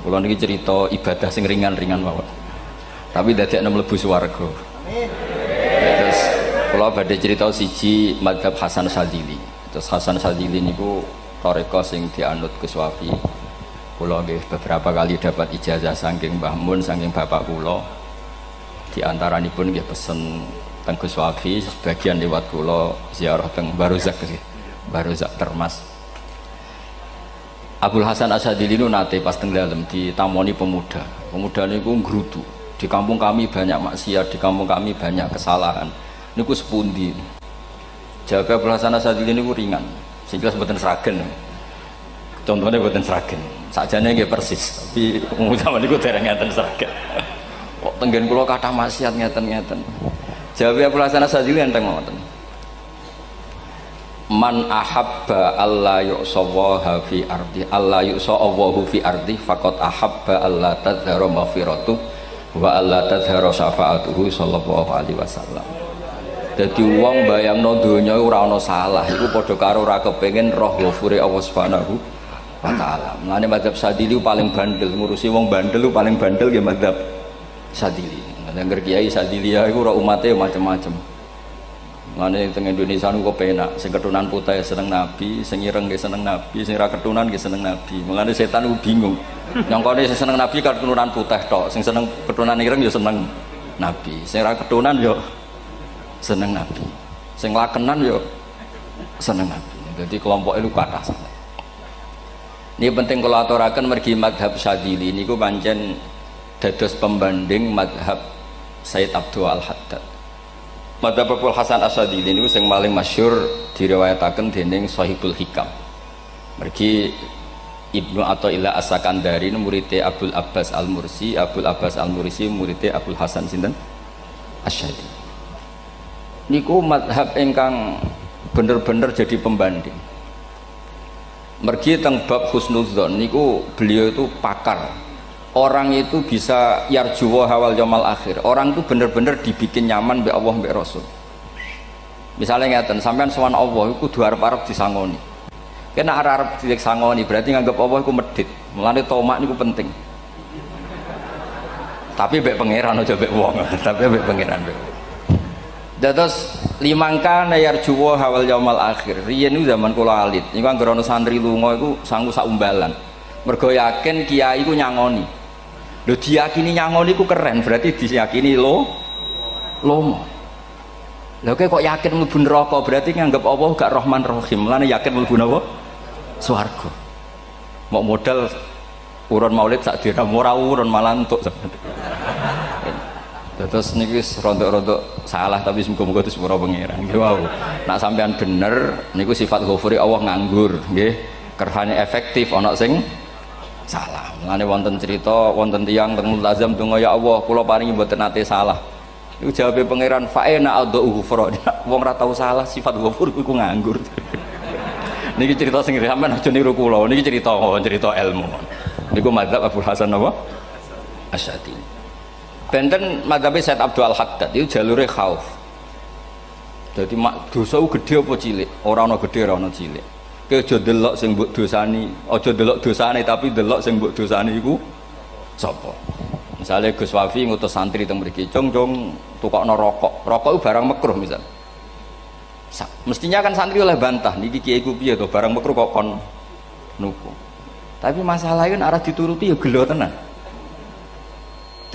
Kula niki cerita ibadah sing ringan-ringan mawon. Tapi dadekno mlebu swarga. Amin. Terus kula badhe cerita siji mazhab Hasan Sadzili. Terus Hasan Sadzili niku thariqah sing dianut Gus Wafi. Kula nggih beberapa kali dapat ijazah saking Mbah Mun, saking bapak kula. Di antaranipun nggih pesen teng Gus Wafi, sebagian lewat kula ziarah teng Barozak nggih. Barozak Termas. Abdul Hasan Asyadili itu nate pas teng dalem ditamoni pemuda. Pemuda niku ngrutu. Di kampung kami banyak maksiat, di kampung kami banyak kesalahan. Niku sepundi. Jawab Abdul Hasan Asyadili niku ringan. Sing jelas mboten sragen. Contohnya mboten sragen. Sakjane nggih persis, tapi umum niku dereng ngeten sragen. Kok tenggen kula kathah maksiat ngeten-ngeten. Jawab Abdul Hasan Asyadili enteng ngoten. Man ahabba alla yu'sawaha fi ardi alla yu'sawahu fi ardi faqad ahabba alla tadhara maghfiratu wa alla tadhara syafaatuhu sallallahu alaihi wasallam. Dadi wong bayangno donya ora ana salah iku padha karo ora kepengin roh ghafure Allah Subhanahu wa taala. Mulane mazhab Sadzili paling bandel, ngurusi wong bandel paling bandel nggih mazhab Sadzili. Nang Kiai Sadzili iku ora umate macam-macam. Mane teng Indonesia niku penak, sing ketunan putih seneng Nabi, sing ireng nggih seneng Nabi, sing ra ketunan nggih seneng Nabi. Mulane setan niku bingung. Nyongkone sing seneng Nabi keturunan putih tok, sing seneng keturunan ireng ya seneng Nabi. Sing ra ketunan ya seneng Nabi. Sing lakenan ya seneng Nabi. Jadi kelompok itu kathah sangat. Ini penting kula aturaken mergi mazhab Sadzili niku pancen dados pembanding mazhab Sayyid Abdul Al-Haddad. Mazhab Abdul Hasan Asyadili ini yang paling masyhur diriwayataken dening Shahibul Hikam. Mergi Ibnu Athaillah As-Sakandari muridé Abdul Abbas Al-Mursi, Abdul Abbas Al-Mursi muridé Abdul Hasan sinten Asyadili. Niku mazhab ingkang bener-bener jadi pembanding. Mergi teng bab husnudzon niku beliau itu pakar. Orang itu bisa yarjuwa hawal yaumil akhir. Orang itu bener-bener dibikin nyaman mbek Allah mbek Rasul. Misalnya ngeten, sampean sowan Allah iku kudu arep-arep disangoni. Kena arep disangoni berarti nganggep Allah iku medhit. Mulane tomak niku penting. Tapi mbek pangeran aja mbek wong, tapi mbek pangeran mbek. Dados limangka yarjuwa hawal yaumil akhir. Riyen niku zaman kula alit, niku anggere ana santri lunga iku sanggu sak umbalan. Mergo yakin kiai iku nyangoni. Lho diyakini nyangoni ku keren, berarti diyakini lomo. Lho kok yakin mlebu neraka, berarti nganggep Allah gak Rahman Rahim. Mulane yakin mlebu napa? Swarga. Mau modal urun maulid sak dina ora urun malah entuk. Terus niki rontok-rontok salah tapi muga-muga itu sepura pangeran. Nggih wau. Nak sampean bener niku sifat ghafuri Allah nganggur, nggih. Kerhane efektif ana sing salah. Mulane wonten cerita wonten tiyang teng multazam donga ya Allah kula paringi mboten nate salah. Iku jawabe pangeran fa'ina adhu ghufra. Wong ora tau salah sifat ghafur iku nganggur. Niki cerita sing sampean aja niru kula. Niki cerita ilmu. Niku mazhab Abdul Hasan apa? Asyadili. Benten mazhab Said Abdul Al-Haddad itu jalure khauf. Jadi dosa gede apa cilik? Ora ana gede ora ana cilik. Aja delok sing mbok dosani, aja delok dosane tapi delok sing mbok dosani iku sapa. Misale Gus Wafi ngutus santri teng mriki, "Cung, tukokno rokok." Rokok itu barang makruh misal. Mestinya kan santri oleh bantah, niki kiai ku piye to barang makruh kok kon nuku. Tapi masalahnya kan arah dituruti ya gelo tenan.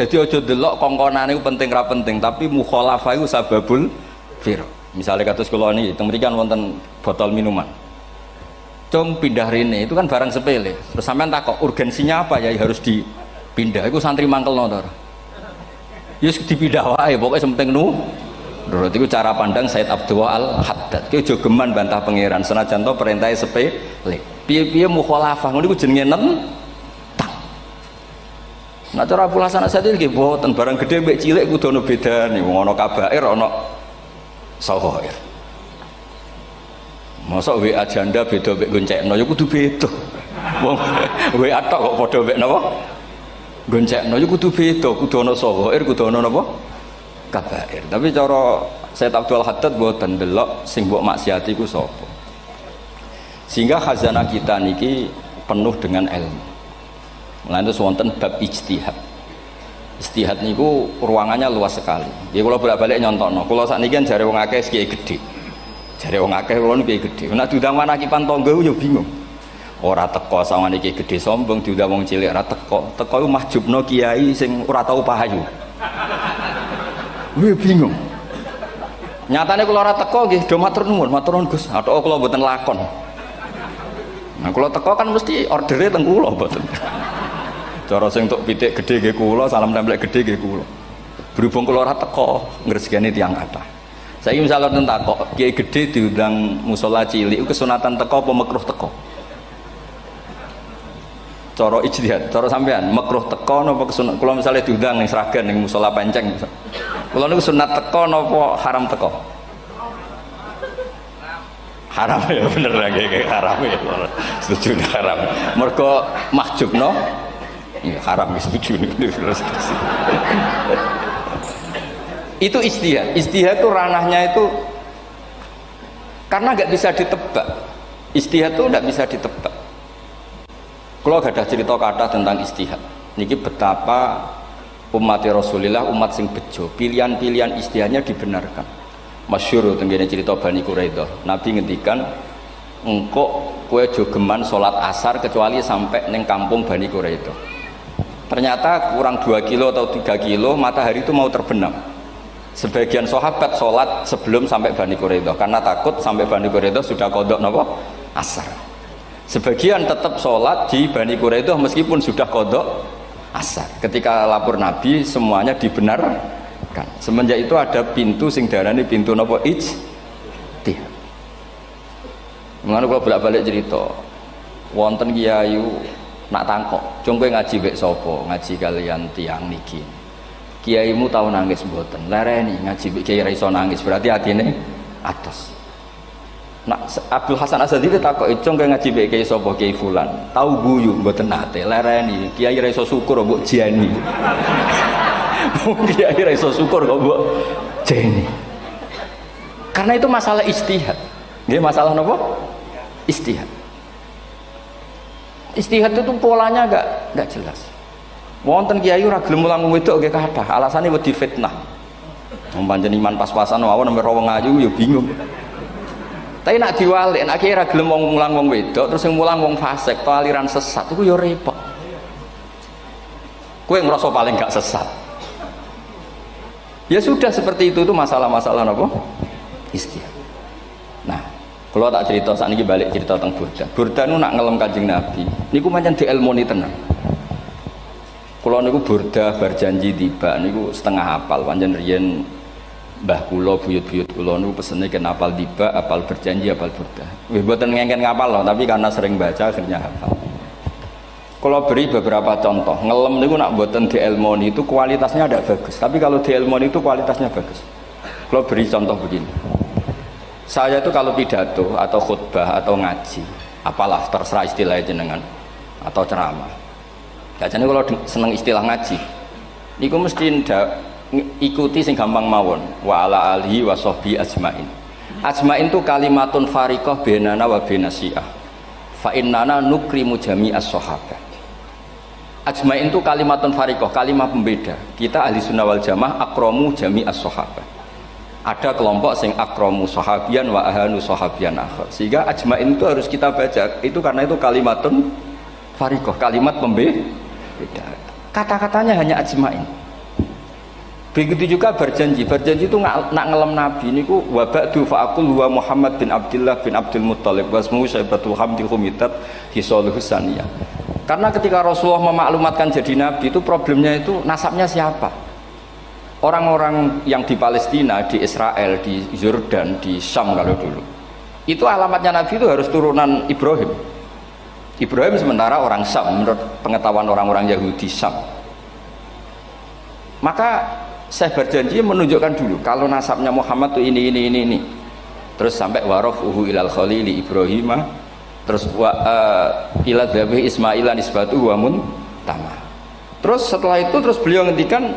Jadi aja delok kongkonane iku penting ra penting, tapi mukhalafah iku sababul fir. Misalnya kados kula niki teng mriki kan wonten botol minuman. Cung pindah rene itu kan barang sepele. Terus sampean takok urgensinya apa ya harus dipindah. Iku santri mangkelno to. Ya wis dipindah wae pokoke penting nu. Menurut itu cara pandang Said Abdul Al-Haddad. Ki aja geman bantah pangeran senajan to perintahe sepele. Piye-piye mukhalafah ngono iku jenenge nentang. Nah cara Abdul Hasan Asyadili nggih boten barang gedhe mbek cilik kudu ana bedane. Wong ana kabair ana saghair. Masa WA janda beda mbek goncekno ya kudu beda. Wong WA tok kok padha mbek napa? Goncekno ya kudu beda, kudu ana saghair, kudu ana napa? Kabair. Tapi cara Said Abdul Haddad mboten delok sing mbok maksiati ku sapa. Sehingga khazanah kita niki penuh dengan ilmu. Mulane terus wonten bab ijtihad. Ijtihad niku ruangannya luas sekali. Ya kula bolak-balik nyontokno. Kula sakniki kan jare wong akeh kiai gedhe. Jare wong akeh kula niku kiai gedhe. Nek diundang manakipan tangga yo bingung. Ora teko sawane kiai gedhe sombong, diundang wong cilik ora teko. Teko iku mahjubno kiai sing ora tau pahayu. Kuwi bingung. Nyatane kula ora teko nggih do matur nuwun Gus. Athok kula mboten lakon. Nah kula teko kan mesti ordere teng kula mboten. Cara sing tok pitik gedhe nggih kula, salam templek gedhe nggih kula. Berhubung kula ora teko ngresikane tiyang kathah. Saiki misale wonten takok, kiai gedhe diundang musala cilik kesunatan teko apa makruh teko? Cara ijtihad, cara sampean makruh teko napa kesunat? Kula misale diundang ning Sragen ning musala Penceng. Kula niku sunat teko napa haram teko? Haram ya bener lagi haram ya. Setuju haram. Mergo mahjubno ya haram setuju. Itu ijtihad. Ijtihad itu ranahnya itu karena nggak bisa ditebak. Ijtihad itu nggak bisa ditebak. Kalau gak ada cerita kata tentang ijtihad, niki betapa umat Rasulullah umat sing bejo, pilihan-pilihan ijtihadnya dibenarkan. Masyhur tenggene cerita Bani Quraidah. Nabi ngendikan, engkau kowe jogeman sholat asar kecuali sampai neng kampung Bani Quraidah. Ternyata kurang 2 kilo atau 3 kilo matahari itu mau terbenam. Sebagian sahabat sholat sebelum sampai Bani Quraidah karena takut sampai Bani Quraidah sudah kodok nopo asar. Sebagian tetap sholat di Bani Quraidah meskipun sudah kodok asar. Ketika lapor Nabi semuanya dibenarkan. Semenjak itu ada pintu sing darani pintu nopo ijtihad. Mengenai kalau bolak-balik cerita, wonten kiai nak tangkok, cung kowe ngaji mek sapa? Ngaji kalian tiang niki. Kiaimu tahu nangis mboten? Lereni ngaji mek kiai ra iso nangis, berarti atine atos. Nak Abdul Hasan Asadili takok, cung kowe ngaji mek kiai sapa? Kiai fulan. Tahu guyu mboten nate, lereni. Kiai ra iso syukur mbok jani. Kiai ra iso syukur kok mbok jani. Karena itu masalah ijtihad. Nggih masalah napa? Ijtihad. Ijtihad itu polanya enggak jelas. Wonten kiai ora gelem mulang wedok nggih kathah, alasane wedi fitnah. Wong pancen iman pas-pasan mawon nembe wong ayu ya bingung. Tapi nak diwalik, nak kiai ora gelem mulang wong wedok, terus sing mulang wong fasik, to aliran sesat iku ya repot. Kowe ngerasa paling gak sesat. Ya sudah seperti itu masalah-masalah napa? Ijtihad. Nah, kalau tak cerita saat ini balik cerita tentang Burda. Burda nu nak ngelem Kanjeng Nabi. Niku pancen dielmoni tenan. Kalau niku Burda berjanji tiba niku setengah hafal. Pancen riyen mbah kula buyut-buyut kula niku pesene ken hafal tiba, hafal berjanji, hafal Burda. Wis mboten ngengken ngapal loh, tapi karena sering baca akhirnya hafal. Kalau beri beberapa contoh, ngelem niku nak mboten dielmoni itu kualitasnya ada bagus. Tapi kalau dielmoni itu kualitasnya bagus. Kalau beri contoh begini. Saya itu kalau pidato atau khutbah atau ngaji, apalah terserah istilah jenengan atau ceramah. Jadi kalau seneng istilah ngaji, niku mesti ikuti sing gampang mawon. Wa ala alihi wa sahbi ajmain. Ajmain itu kalimatun fariqah bainana wa bainasyiah. Fa innana nukrimu jami'as sahabah. Ajmain itu kalimatun fariqah, kalimat pembeda. Kita ahli sunnah wal jamaah akramu jami'as sahabah. Ada kelompok sing akramu sahabian wa ahanu sahabian akhir. Sehingga ajmain itu harus kita baca. Itu karena itu kalimatun fariqah, kalimat pembeda. Kata-katanya hanya ajmain. Begitu juga berjanji. Berjanji itu nak ngelem Nabi niku wa ba'du fa'aqul wa Muhammad bin Abdullah bin Abdul Muttalib wasmu Syaibatul Hamdi Humitat Hisaluhu Saniyah. Karena ketika Rasulullah memaklumatkan jadi Nabi itu problemnya itu nasabnya siapa? Orang-orang yang di Palestina, di Israel, di Yordan, di Syam kalau dulu itu alamatnya Nabi itu harus turunan Ibrahim. Ibrahim sementara orang Syam menurut pengetahuan orang-orang Yahudi Syam. Maka saya berjanji menunjukkan dulu kalau nasabnya Muhammad itu ini terus sampai warafuhu ilal khalili Ibrahim, terus ila dzabih Ismail nisbatuhu wa muntama. Terus setelah itu terus beliau ngendikan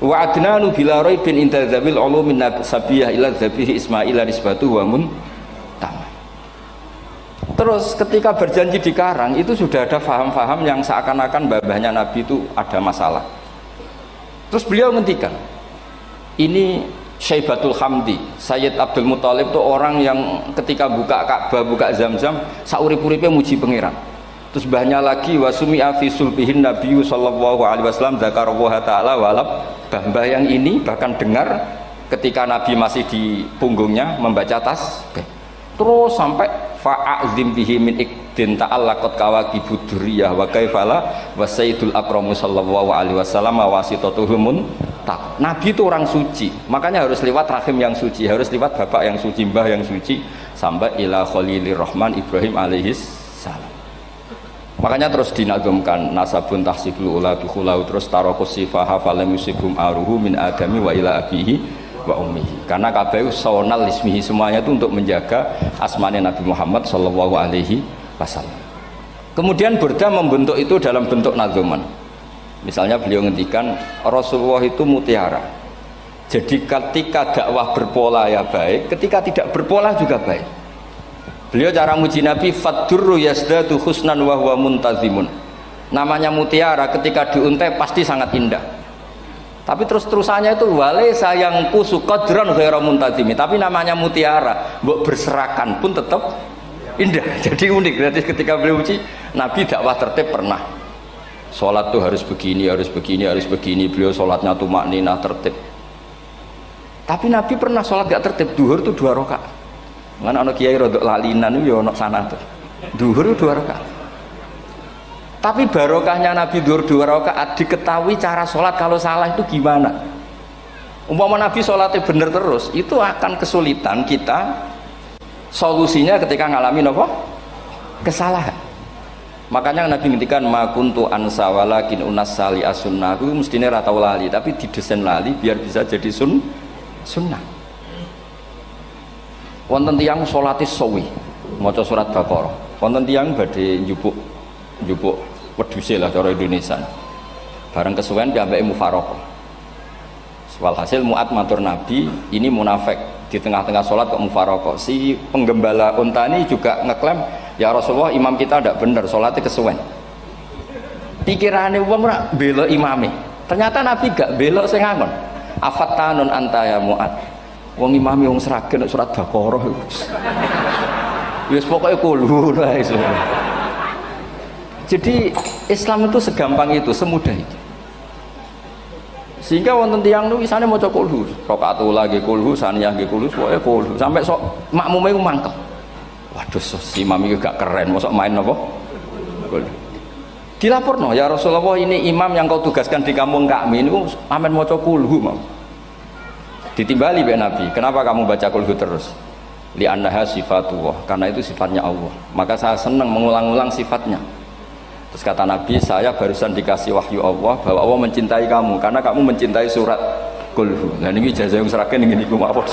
wa adnanu bila raibin inda dzabil ulumin sabiyah ila dzabih Ismail nisbatuhu wa muntama. Terus ketika berjanji di karang itu sudah ada faham-faham yang seakan-akan babahnya Nabi itu ada masalah. Terus beliau ngendikan, ini Syaibatul Hamdi, Sayyid Abdul Muthalib itu orang yang ketika buka Ka'bah, buka Zamzam, saurip-uripnya muji pangeran. Terus banyak lagi wasumi'a fi sulbihin Nabi sallallahu alaihi wasallam dzakarallaha ta'ala walab. Mbah yang ini bahkan dengar ketika Nabi masih di punggungnya membaca tasbih. Terus sampai fa'azim bihi min ikdin ta'allaqat kawakibud durriyah wa kaifala wa sayyidul akramu sallallahu alaihi wasallam wasitatuhumun tak. Nabi itu orang suci, makanya harus lewat rahim yang suci, harus lewat bapak yang suci, mbah yang suci, sampai ila khalilir rahman Ibrahim alaihis salam. Makanya terus dinagumkan nasabun tahsibul ula bikhulau, terus tarokus sifaha falam yusibhum aruhu min adami wa ila abihi wa ummihi. Karena kabeh sawnal ismihi, semuanya itu untuk menjaga asmane Nabi Muhammad sallallahu alaihi wasallam. Kemudian Burda membentuk itu dalam bentuk nazuman. Misalnya beliau ngendikan Rasulullah itu mutiara. Jadi ketika dakwah berpola ya baik, ketika tidak berpola juga baik. Beliau cara muji Nabi faddurru yazdadu husnan wa huwa muntazimun. Namanya mutiara ketika diuntai pasti sangat indah. Tapi terus-terusannya itu wale sayang kusu qadran ghairu muntazimi. Tapi namanya mutiara, mbok berserakan pun tetap indah. Jadi unik. Berarti ketika beliau uji Nabi dakwah tertib pernah. Sholat tuh harus begini, harus begini, harus begini. Beliau sholatnya tumakninah tertib. Tapi Nabi pernah sholat gak tertib. Duhur tuh 2 rakaat. Kan anak kiai rodok lalinan itu ya anak sana tuh. Duhur itu 2 rakaat. Tapi barokahnya Nabi duhur 2 rakaat diketahui cara sholat kalau salah itu gimana. Umpama Nabi sholatnya bener terus, itu akan kesulitan kita solusinya ketika ngalamin apa? Kesalahan. Makanya Nabi ngendikan ma kuntu ansa walakin unas sali as-sunnah. Itu mestinya ratau lali, tapi didesain lali biar bisa jadi sunnah. Wonten tiyang salate sawi maca surat Baqarah. Wonten tiyang badhe njupuk wedhuse lah cara Indonesia. Bareng kesuwen piyambake mufaraqah. Walhasil Mu'ad matur Nabi, ini munafik di tengah-tengah sholat kok mufaraqah. Si penggembala unta ini juga ngeklaim, ya Rasulullah imam kita tidak benar, sholatnya kesuwen. Pikirannya wong ora bela imame. Ternyata Nabi gak bela sing ngangon. Afattanun anta ya Mu'ad. Wong imami wong seragen surat Baqarah. Wis pokoke kulhu wae. Jadi Islam itu segampang itu, semudah itu. Sehingga wonten tiyang niku isane maca kulhu, rakaat ula nggih kulhu, saniyah nggih kulhu, pokoke kulhu. Sampai sok makmume ku mangkel. Waduh, si imam iki gak keren, mosok main apa? Kulhu. Dilaporno, ya Rasulullah ini imam yang kau tugaskan di kampung kami niku amen maca kulhu, Mam. Ditimbali be Nabi, kenapa kamu baca kulhu terus? Li'annaha sifatullah, karena itu sifatnya Allah. Maka saya senang mengulang-ulang sifatnya. Terus kata Nabi, saya barusan dikasih wahyu Allah bahwa Allah mencintai kamu karena kamu mencintai surat kulhu. Nah ini ijazah yang seragen ini ku apa?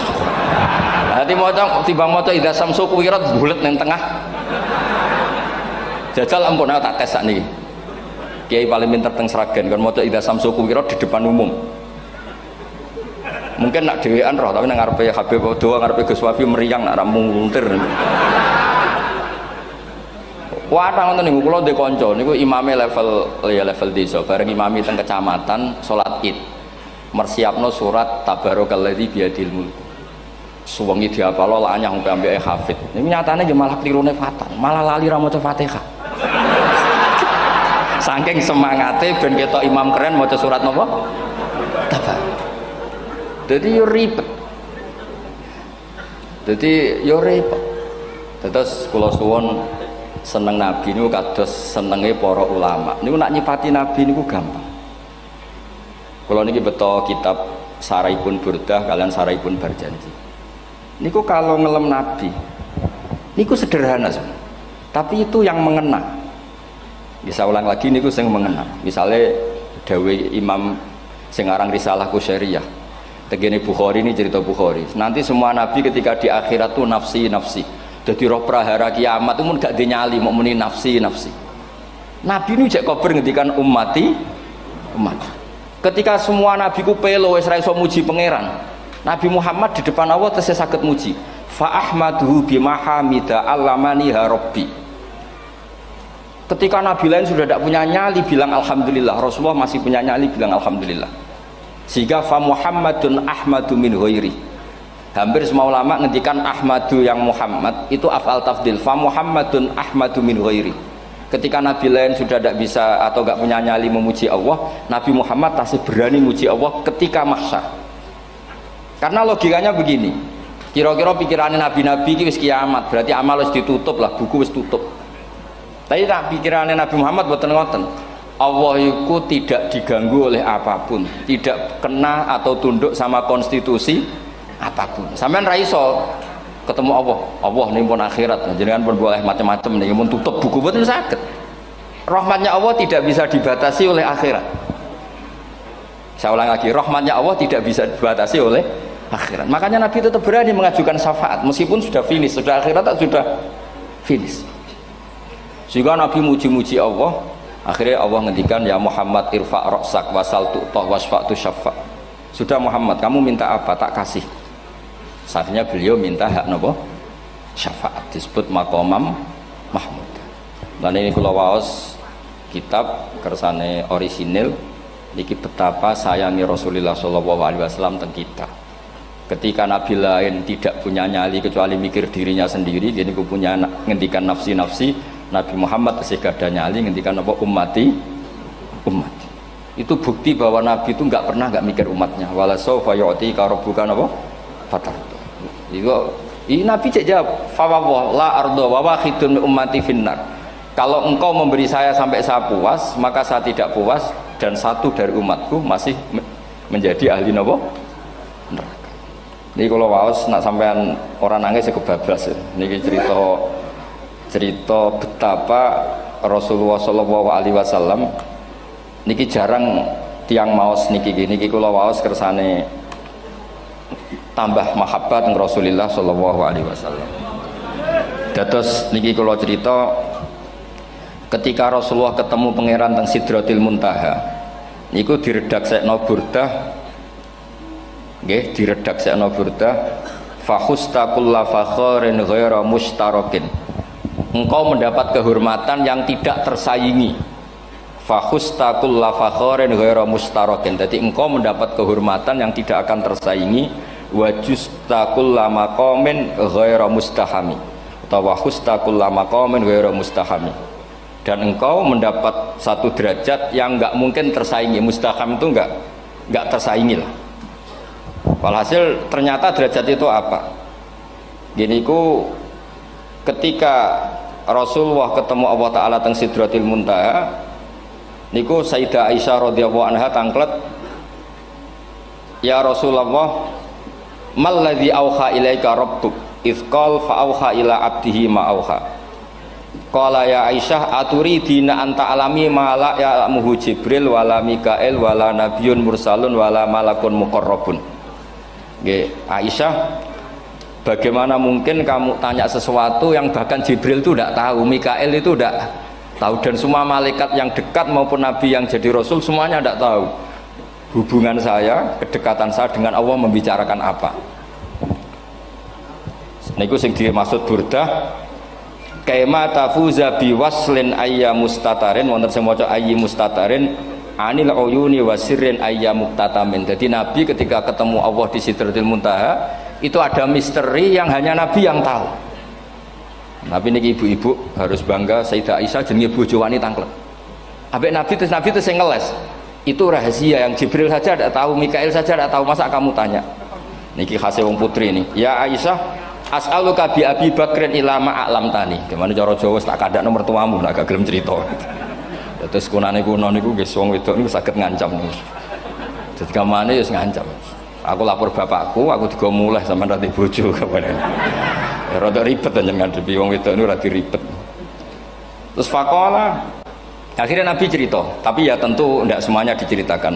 Nanti maca timbang maca idza samsu kuwirat bulet nang tengah. Jajal ampun tak tes sakniki. Kiai paling pinter teng seragen kan maca idza samsu kuwirat di depan umum. Mungkin nak dhewean roh tapi nang ngarepe Habib doa ngarepe Gus Wafi meriang nak muntir. Wah, nonton niku kula ndek kanca niku imame level desa, bareng imami teng kecamatan salat Id. Mersiapno surat Tabarokalladzi biyadil mulk. Suwengi diapalo lanyah sampai ambeke hafid. Niku nyatane nggih malah klirune fatal, malah lali ra maca Fatihah. Saking semangate ben ketok imam keren maca surat napa? Tabar. Jadi yo ribet. Terus kula suwun seneng Nabi niku kados senenge para ulama. Niku nak nyipati Nabi niku gampang. Kula niki beto kitab Saraipun Burdah kalian Saraipun Barjanji. Niku kalau ngelem Nabi niku sederhana sebenarnya. Tapi itu yang mengena. Bisa ulang lagi niku sing mengena. Misalnya dawe Imam sing aran Risalah Qusyariyah. Tegene Bukhari ini cerita Bukhari. Nanti semua nabi ketika di akhirat tuh nafsi. Jadi roh prahara kiamat itu mun gak dinyali mau muni nafsi. Nabi ini jek kober ngendikan umat. Ketika semua nabi ku pelo wis ra iso muji pangeran. Nabi Muhammad di depan Allah tesih saged muji. fa ahmaduhu bimahamida allamaniha rabbi. Ketika nabi lain sudah tidak punya nyali bilang alhamdulillah, Rasulullah masih punya nyali bilang alhamdulillah. Sehingga fa Muhammadun ahmadu min ghairi. Hampir semua ulama ngendikan ahmadu yang Muhammad itu af'al tafdil, fa Muhammadun ahmadu min ghairi. Ketika nabi lain sudah tidak bisa atau tidak punya nyali memuji Allah, Nabi Muhammad masih berani memuji Allah ketika mahsyar. Karena logikanya begini, kira-kira pikirannya nabi-nabi itu wis kiamat, berarti amal wis ditutup lah, buku wis tutup. Tapi tak pikirannya Nabi Muhammad boten ngoten. Allah itu tidak diganggu oleh apapun, tidak kena atau tunduk sama konstitusi apapun. Sampean ra iso ketemu Allah nih pun akhirat, jenengan pun boleh macam-macam nih, pun tutup buku boten saged. Rahmatnya Allah tidak bisa dibatasi oleh akhirat. Saya ulang lagi, rahmatnya Allah tidak bisa dibatasi oleh akhirat. Makanya Nabi tetap berani mengajukan syafaat meskipun sudah finish, sudah akhirat tak sudah finish. Sehingga Nabi muji-muji Allah, akhirnya Allah ngendikan ya Muhammad irfa' ra'sak wasal tu'tah wasfa'tu syafa'. Sudah Muhammad, kamu minta apa tak kasih. Saatnya beliau minta hak napa? Syafaat, disebut maqamam mahmud. Dan ini kula waos kitab kersane orisinil niki betapa sayangi Rasulullah sallallahu alaihi wasallam teng kita. Ketika nabi lain tidak punya nyali kecuali mikir dirinya sendiri, jadi ku punya ngendikan nafsi-nafsi, Nabi Muhammad masih gak ada nyali ngendikan apa ummati. Itu bukti bahwa Nabi itu nggak pernah nggak mikir umatnya. Wala sawfa yu'tika rabbuka apa? Fatar. Ini Nabi jawab, fawwah la ardo wa wahidun ummati finnar. Kalau engkau memberi saya sampai saya puas, maka saya tidak puas dan satu dari umatku masih menjadi ahli neraka. Ini kalau waos nak sampean orang nangis kebablas. Ini cerita betapa Rasulullah Shallallahu Alaihi Wasallam. Niki jarang tiang maos niki kula waos kersane tambah mahabbat dengan Rasulullah Shallallahu Alaihi Wasallam. Dados niki kula cerita ketika Rasulullah ketemu pangeran teng Sidratil Muntaha niku diredaksekno burdah nggih diredaksekno burdah fakhusta kulla fakharin ghaira mushtarakin. Engkau mendapat kehormatan yang tidak tersaingi. Fakhusta kulla fakharin ghaira mushtarakin. Jadi engkau mendapat kehormatan yang tidak akan tersaingi. Wajusta kulla maqamin ghaira mustahami. Atau wakhusta kulla maqamin ghaira mustahami. Dan engkau mendapat satu derajat yang enggak mungkin tersaingi. Mustaham itu enggak tersaingi lah. Walhasil ternyata derajat itu apa? Gini ku ketika Rasulullah ketemu Allah Ta'ala teng Sidratil Muntaha niku Sayyidah Aisyah radhiyallahu anha tangklet, ya Rasulullah malladzi auha ilaika rabbuk idz qala fa auha ila abdihi ma auha. Qala ya Aisyah aturidina anta alami ma la ya'lamuhu Jibril wala Mikail wala nabiyyun mursalun wala malakun muqarrabun. Nggih, Aisyah, bagaimana mungkin kamu tanya sesuatu yang bahkan Jibril itu tidak tahu, Mikail itu tidak tahu, dan semua malaikat yang dekat maupun nabi yang jadi rasul semuanya tidak tahu hubungan saya, kedekatan saya dengan Allah membicarakan apa. Niku sing dimaksud burdah kaima tafuza biwaslin ayya mustatarin wonten sing maca ayyi mustatarin anil uyuni wasirrin ayya muktatamin. Jadi nabi ketika ketemu Allah di Sidratil Muntaha itu ada misteri yang hanya nabi yang tahu. Nabi niki ibu-ibu harus bangga Sayyidah Aisyah jenenge bojo wanita tangklet. Ambek nabi terus sing ngeles. Itu rahasia yang Jibril saja tidak tahu, Mikail saja tidak tahu, masa kamu tanya? Niki khase wong putri ini. Ya Aisyah, as'aluka bi Abi Bakrin ila ma a'lam tani. Gimana cara Jawa tak kadak nomor tuamu nak gak gelem cerita. Terus kunane kuno niku nggih wong wedok niku saged ngancam niku. Dadi kamane wis ngancam. Aku lapor bapakku, aku digo mulih sampean rati bojo kabare. Ya rada ribet jenengan ngadepi wong wedok niku rada ribet. Terus faqala akhirnya Nabi cerita, tapi ya tentu tidak semuanya diceritakan.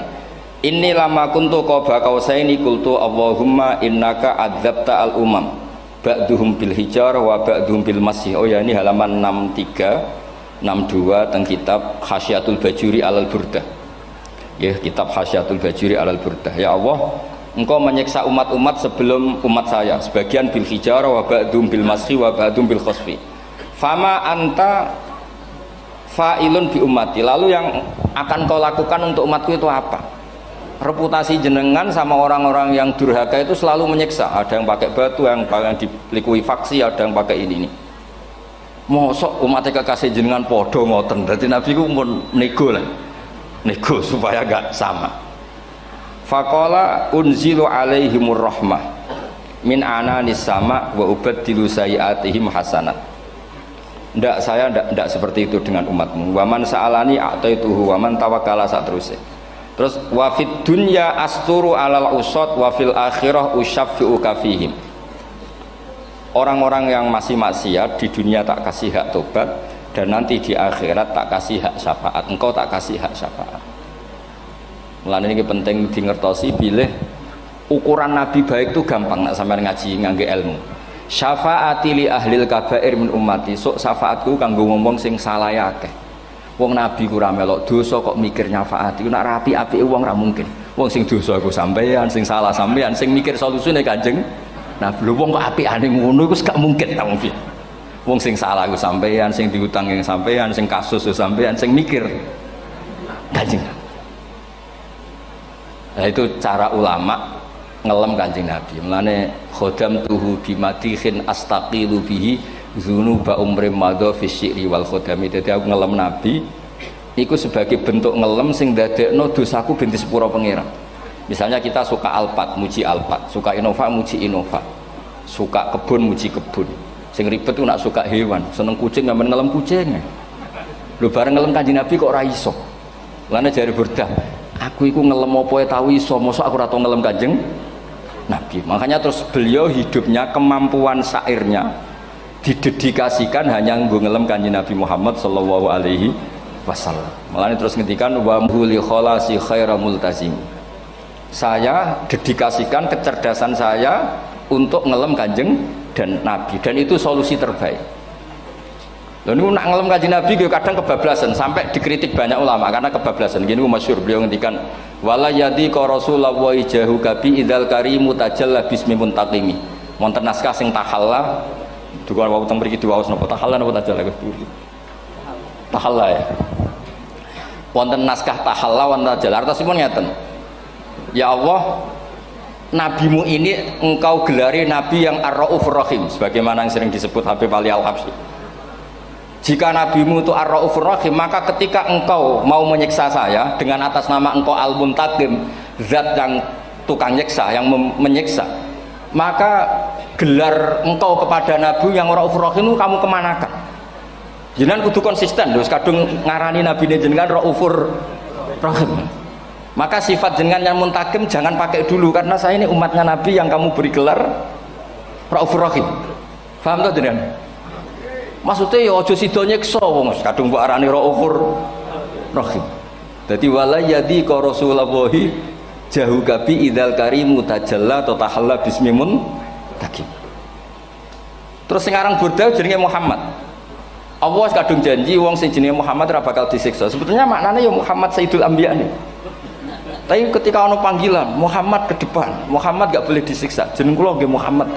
Inni lama kuntu qaba qausaini qultu Allahumma innaka adzabta al umam ba'duhum bil hijar wa ba'duhum bil masih. Oh ya, ini halaman 63 62 teng kitab Hasyiatul Bajuri alal Burdah. Ya, kitab Hasyiatul Bajuri alal Burdah. Ya Allah, engkau menyiksa umat-umat sebelum umat saya, sebagian bil hijarah wa ba'dum bil mashi wa ba'dum bil khosfi. Fama anta fa'ilun bi ummati, lalu yang akan kau lakukan untuk umatku itu apa? Reputasi jenengan sama orang-orang yang durhaka itu selalu menyiksa, ada yang pakai batu, yang dilikuifaksi, ada yang pakai ini. Mosok umatnya kekasih jenengan podo ngoten, jadi Nabi ku pun nego lah, nego supaya gak sama. Faqala unzilu alaihimur rahmah min ananis sama wa ubaddilu sayiatihim hasanat. Ndak, saya ndak seperti itu dengan umatmu. Waman sa'alani a'taituhu waman tawakkala sak terusé. Terus wa fid dunya asturu alal usad wa fil akhirah usyaffi'u kafihim. Orang-orang yang masih maksiat di dunia tak kasih hak tobat, dan nanti di akhirat tak kasih hak syafaat. Engkau tak kasih hak syafaat. Mulane ini penting di ngertosi, bilih ukuran Nabi baik itu gampang nak sampean ngaji ngangge ilmu. Syafaati li ahlil kabair min ummati, sok syafaatku kanggo ngomong sing salah akeh. Wong Nabi ku ra melok dosa kok mikir nyafaati, nak rapi apike wong ra mungkin. Wong sing dosa iku sampean, sing salah sampean, sing mikir solusine Kanjeng Nabi. Lho wong kok apikane ngono iku gak mungkin ta wong piye. Wong sing salah iku sampean, sing diutang yang sampean, sing kasus sampean, sing mikir Kanjeng. Nah itu cara ulama ngelem Kanjeng Nabi. Mulane khodam tuhu bimadihin astaqilu bihi dzunuba umri madha fi syi'ri wal khodami. Dadi aku ngelem Nabi iku sebagai bentuk ngelem sing dadekno dosaku ben disepuro pangeran. Misalnya kita suka Alphard, muji Alphard, suka Innova, muji Innova, suka kebun, muji kebun. Sing ribet ku nak suka hewan, seneng kucing sampean ngelem kucing. Lho bareng ngelem Kanjeng Nabi kok ora iso. Mulane jare Burdah, aku iku ngelem apa tau iso, mosok aku ora tau ngelem Kanjeng Nabi. Makanya terus beliau hidupnya, kemampuan syairnya didedikasikan hanya nggo ngelem Kanjeng Nabi Muhammad sallallahu alaihi wasallam. Mulane terus ngendikan wa huli kholasi khaira multazim. Saya dedikasikan kecerdasan saya untuk ngelem Kanjeng dan Nabi, dan itu solusi terbaik. Lalu nak ngelem Kanjeng Nabi kadang kebablasan, sampai dikritik banyak ulama karena kebablasan. Gini masyhur beliau ngendikan wala yadi ka rasulullah jahu kabi idzal karimu tajalla bismi muntaqimi. Wonten naskah sing tahalla duka wau teng mriki diwaos napa tahalla napa tajalla tahalla ya. Wonten naskah tahalla wonten tajalla artosipun ngeten. Ya Allah, nabimu ini engkau gelari nabi yang ar-raufur rahim, sebagaimana yang sering disebut Habib Ali Al-Habsyi. Jika nabimu itu ar-raufur rahim, maka ketika engkau mau menyiksa saya dengan atas nama engkau al-muntaqim, zat yang tukang nyiksa, yang menyiksa, maka gelar engkau kepada nabi yang ar-raufur rahim itu kamu kemanakan? Jenengan kudu konsisten, terus kadung ngarani nabi jenengan raufur rahim. Maka sifat jenengan yang muntaqim jangan pakai dulu, karena saya ini umatnya Nabi yang kamu beri gelar Raufur Rahim. Paham tak jenengan? Maksudnya ya aja sida nyiksa wong kadung mbok arani Raufur Rahim. Dadi wala yadi ka rasulullahi jahu kabi idzal karimu tajalla ta tahalla bismimun takim. Terus sekarang Burda jenenge Muhammad. Allah kadung janji wong sing jenenge Muhammad ora bakal disiksa. Sebetulnya maknanya ya Muhammad Sayyidul Anbiya nih. Tapi ketika ono panggilan Muhammad ke depan, Muhammad gak boleh disiksa. Jeneng kula nggih Muhammad.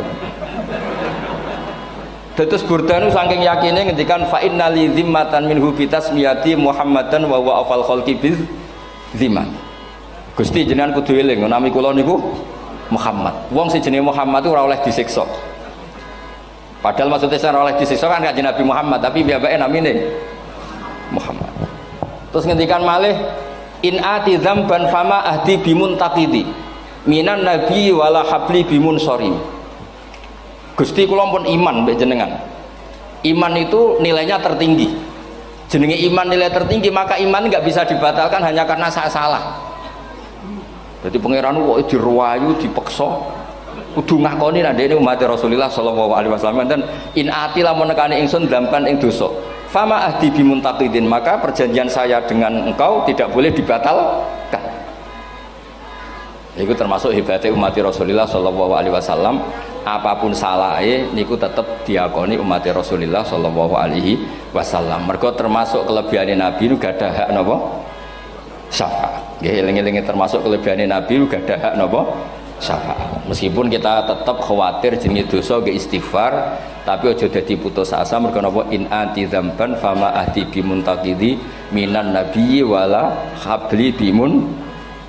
Dados Burdanu saking yakine ngendikan fa innali zimmatan minhu bi tasmiyati Muhammadan wa huwa afal khalqi biz zimman. Gusti jenengan kudu eling nami kula niku Muhammad. Wong sing jenenge Muhammad itu ora oleh disiksa. Padahal maksudnya ora oleh disiksa kan kanjeng Nabi Muhammad, tapi piyambake namine Muhammad. Terus ngendikan malih in ati dzamban fama ahdi bimuntaqidi minan nabi wala habli bimunsarim. Gusti kula pun iman mbek jenengan. Iman itu nilainya tertinggi. Jenenge iman nilai tertinggi, maka iman enggak bisa dibatalkan hanya karena saya salah. Jadi pangeran kok diruwayu, dipeksa, kudu ngakoni nek dene umat Rasulullah sallallahu alaihi wasallam dan in ati lamun nekani ingsun dzamban ing dosa. Fama ahdi bimuntaqidin, maka perjanjian saya dengan engkau tidak boleh dibatalkan. Itu termasuk hebatnya umat Rasulullah sallallahu alaihi wasallam, apapun salahnya niku tetap diakoni umat Rasulullah sallallahu alaihi wasallam. Mergo termasuk kelebihan Nabi niku gadah hak napa? Syafaat. Nggih eling-eling termasuk kelebihan Nabi niku gadah hak napa? syafaat. Meskipun kita tetap khawatir jenenge dosa ge istighfar, tapi aja dadi putus asa mergo napa in anti dzamban fama ahdi bimuntaqidi minan nabiyyi wala habli bimun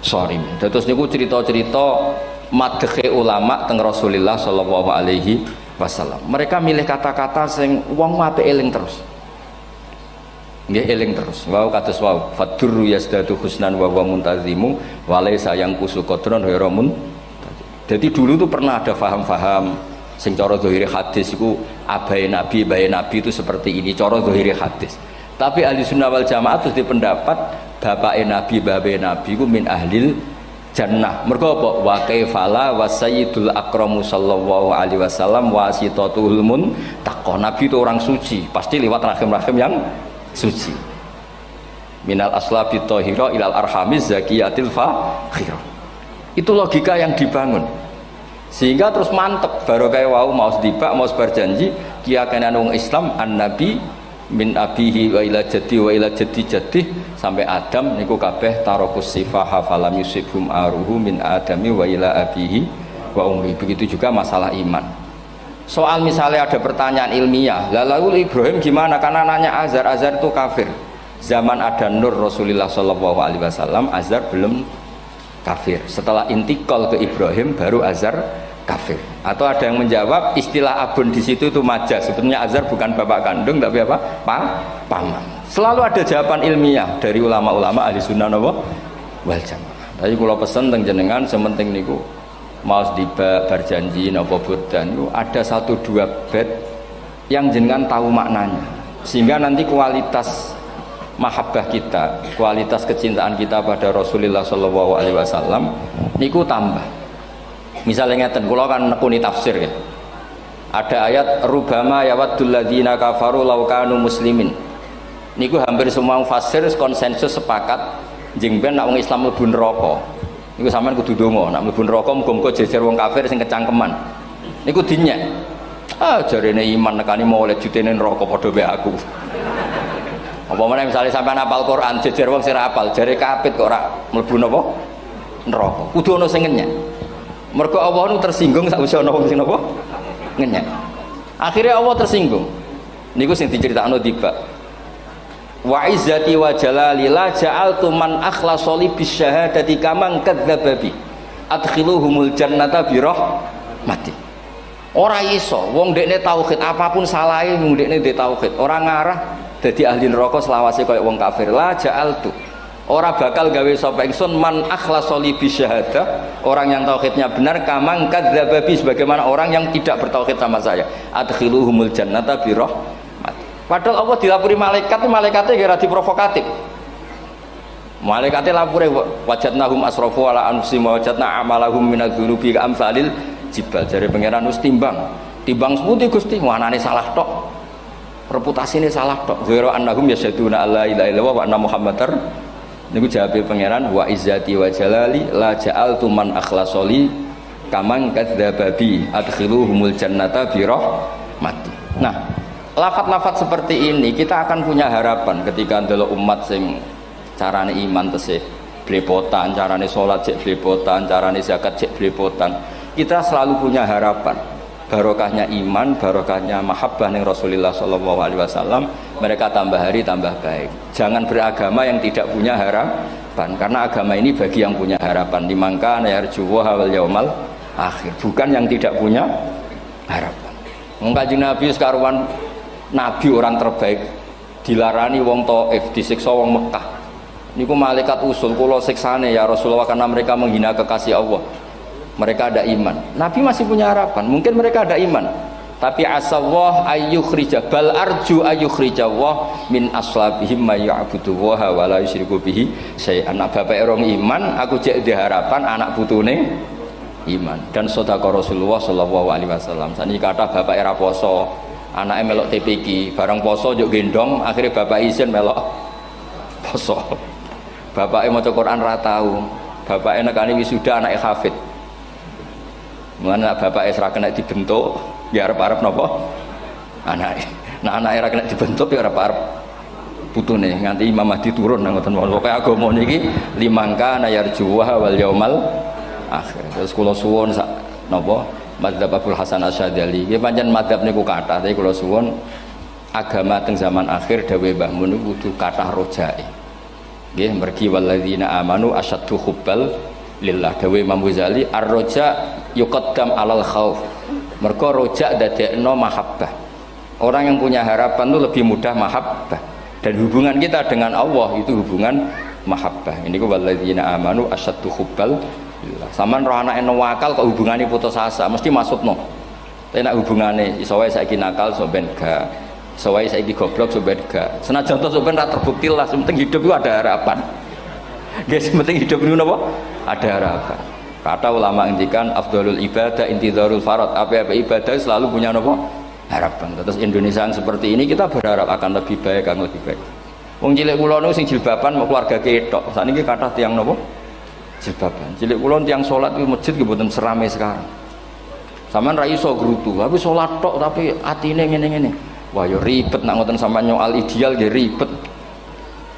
sorim. Terus niku cerita-cerita madhe ulama teng Rasulullah sallallahu alaihi wasallam. Mereka milih kata-kata sing wong apik eling terus. Nggih eling terus. Wau kados wau fadurru yazdadu husnan wa huwa muntazimu wa laisa yang kusu qadron ghairu mun. Jadi dulu tuh pernah ada faham-faham sing cara zahiri hadis iku abai nabi, bae nabi itu seperti ini cara zahiri hadis. Tapi ahli sunnah wal jamaah terus dipendapat bapake nabi, bae nabi iku min ahlil jannah. Mergo apa? Wa kaifala wa sayyidul akramu sallallahu alaihi wasallam wasitatul muntaqah. Nabi itu orang suci, pasti lewat rahim-rahim yang suci. Minal aslabi thahira ilal arhamiz zakiyatil fakhirah. Itu logika yang dibangun. Sehingga terus mantep baru kayak wau mau sedibak mau berjanji kiyakan wong Islam an-nabi min abihi wa ila jaddi wa ila jaddi jaddi sampai Adam niku kabeh tarokus sifaha falam yusibhum aruhu min adami wa ila abihi wa ummi. Begitu juga masalah iman. Soal misalnya ada pertanyaan ilmiah, lalu Ibrahim gimana? Karena nanya Azar itu kafir. Zaman ada Nur Rasulullah Shallallahu Alaihi Wasallam, Azar belum kafir. Setelah intikal ke Ibrahim, baru Azar kafir. Atau ada yang menjawab istilah abun di situ itu majas. Sebenarnya Azar bukan bapak kandung, tapi apa? Paman. Selalu ada jawaban ilmiah dari ulama-ulama ahli sunnah wal jamaah. Tapi kalau pesen teng jenengan, sementing niku mau berjanji nopo bodan itu ada 1-2 bait yang jenengan tahu maknanya, sehingga nanti kualitas mahabbah kita, kualitas kecintaan kita pada Rasulullah Shallallahu Alaihi Wasallam niku tambah. Misalnya ngeten, kula kan nekuni tafsir ya. Ada ayat rubama yawaddul ladzina kafaru law kanu muslimin. Niku hampir semua mufassir konsensus sepakat jeng ben nek wong Islam mlebu neraka. Niku sampean kudu donga, nek mlebu neraka muga-muga jejer wong kafir sing kecangkeman. Niku dinyek. Ah jarene iman nekani mau oleh jutene neraka padha wae aku. Apa meneh misale sampean hafal Quran jejer wong sing ora hafal, jare kapit kok ora mlebu napa? Neraka. Kudu ana sing ngenyek. Mergo Allah nu tersinggung sakwise ana wong sing napa? Ngenyek. Akhirnya Allah tersinggung. Niku sing diceritakno tiba. Wa izzati wa jalali la ja'altu man akhlasa li bisyahadati kaman kadzdzaba bi adkhiluhumul jannata bi rahmati. Ora iso wong dekne tauhid apapun salahe mung dekne ndek tauhid ora ngarah dadi ahli neraka selawase kaya wong kafir. La ja'altu ora bakal gawe sapa ingsun man akhlasa li bisyahadah orang yang tauhidnya benar kaman kadzdzaba bi sebagaimana orang yang tidak bertauhid sama saya adkhiluhumul jannata bi rahmati. Padahal Allah dilapuri malaikat, malaikatnya kira diprovokatif. Malaikatnya lapure wajadnahum asrafu ala anfusihim wajadna amalahum minadzunubi ka amsalil jibal. Jare pangeran wis timbang seputi Gusti, wanane salah tok. Reputasine salah tok. Ghairu annahum yasyaduna alla ilaha illallah wa anna muhammadar. Niku jawabe pangeran wa izzati wa jalali la ja'altu man akhlasoli kaman kadzdzababi adkhiluhumul jannata bi rahmati. Nah, lafat-lafat seperti ini kita akan punya harapan ketika ndelok umat sing carane iman tesih blepotan, carane salat cek blepotan, carane zakat cek blepotan. Kita selalu punya harapan barokahnya iman, barokahnya mahabbah ning Rasulullah sallallahu alaihi wasallam, mereka tambah hari tambah baik. Jangan beragama yang tidak punya harapan, karena agama ini bagi yang punya harapan. Dimangka yarjuwa wal yaumal akhir, bukan yang tidak punya harapan. Wong Kanjeng Nabi sekaruan Nabi orang terbaik dilarani wong Taif, disiksa wong Mekah. Niku malaikat usul kula siksane ya Rasulullah karena mereka menghina kekasih Allah. Mereka ada iman. Nabi masih punya harapan. Mungkin mereka ada iman. Tapi asawah ayyukhrija bal arju ayyukhrijawah min aslabihim may ya'budu wa la yusyriku bihi syai'an. Bapak orang iman, aku cek di harapan anak putune iman. Dan sedekah Rasulullah sallallahu alaihi wasallam. Saniki kata bapak era poso, anaknya melok TPQ, barang poso juk gendong, akhirnya bapak izin melok poso. Bapaknya maca Quran ra tau, bapaknya nekani wisuda anaknya hafid. Mulane bapaknya ora kena dibentuk, ya arep-arep napa? Anake. Nah anake ora kena dibentuk ya arep-arep putune nganti Imam Mahdi turun ngoten mawon. Pokoke agama niki limangka nayarjuwa wal yaumal akhir. Terus kula suwun sak napa madzhab Abdul Hasan Asyadzali. Nggih pancen madzhab niku kathah, tapi kula suwun agama teng zaman akhir dawuh Mbah Mun kudu kathah rojae. Nggih mergi walladzina amanu asyaddu hubbal lillah. Dawuh Imam Ghazali ar-roja yuqaddam alal khauf. Mergo roja dadekno mahabbah. Orang yang punya harapan itu lebih mudah mahabbah. Dan hubungan kita dengan Allah itu hubungan mahabbah. Ini ku walladzina amanu asyaddu hubbal lillah. Saman roh anake wakal kok hubungane putus asa mesti maksudno. Tapi nek hubungane iso wae saiki nakal so ben gak. Iso wae saiki goblok so ben gak. Senajan to so ben ra terbukti lah, penting hidup itu ada harapan. Guys, penting hidup itu napa? Ada harapan. Kata ulama ngendikan afdhalul ibadah intizarul farad. Apa-apa ibadah selalu punya napa? Harapan. Terus Indonesia yang seperti ini kita berharap akan lebih baik, akan lebih baik. Wong cilik kula niku sing jilbaban mau keluarga ketok. Sakniki kathah tiyang napa? Jilbaban. Cilik kula tiyang salat di masjid nggih mboten serame sekarang. Sampeyan ra iso grutu, tapi salat tok tapi atine ngene-ngene. Wah ya ribet nak ngoten sampeyan nyoal ideal nggih ribet.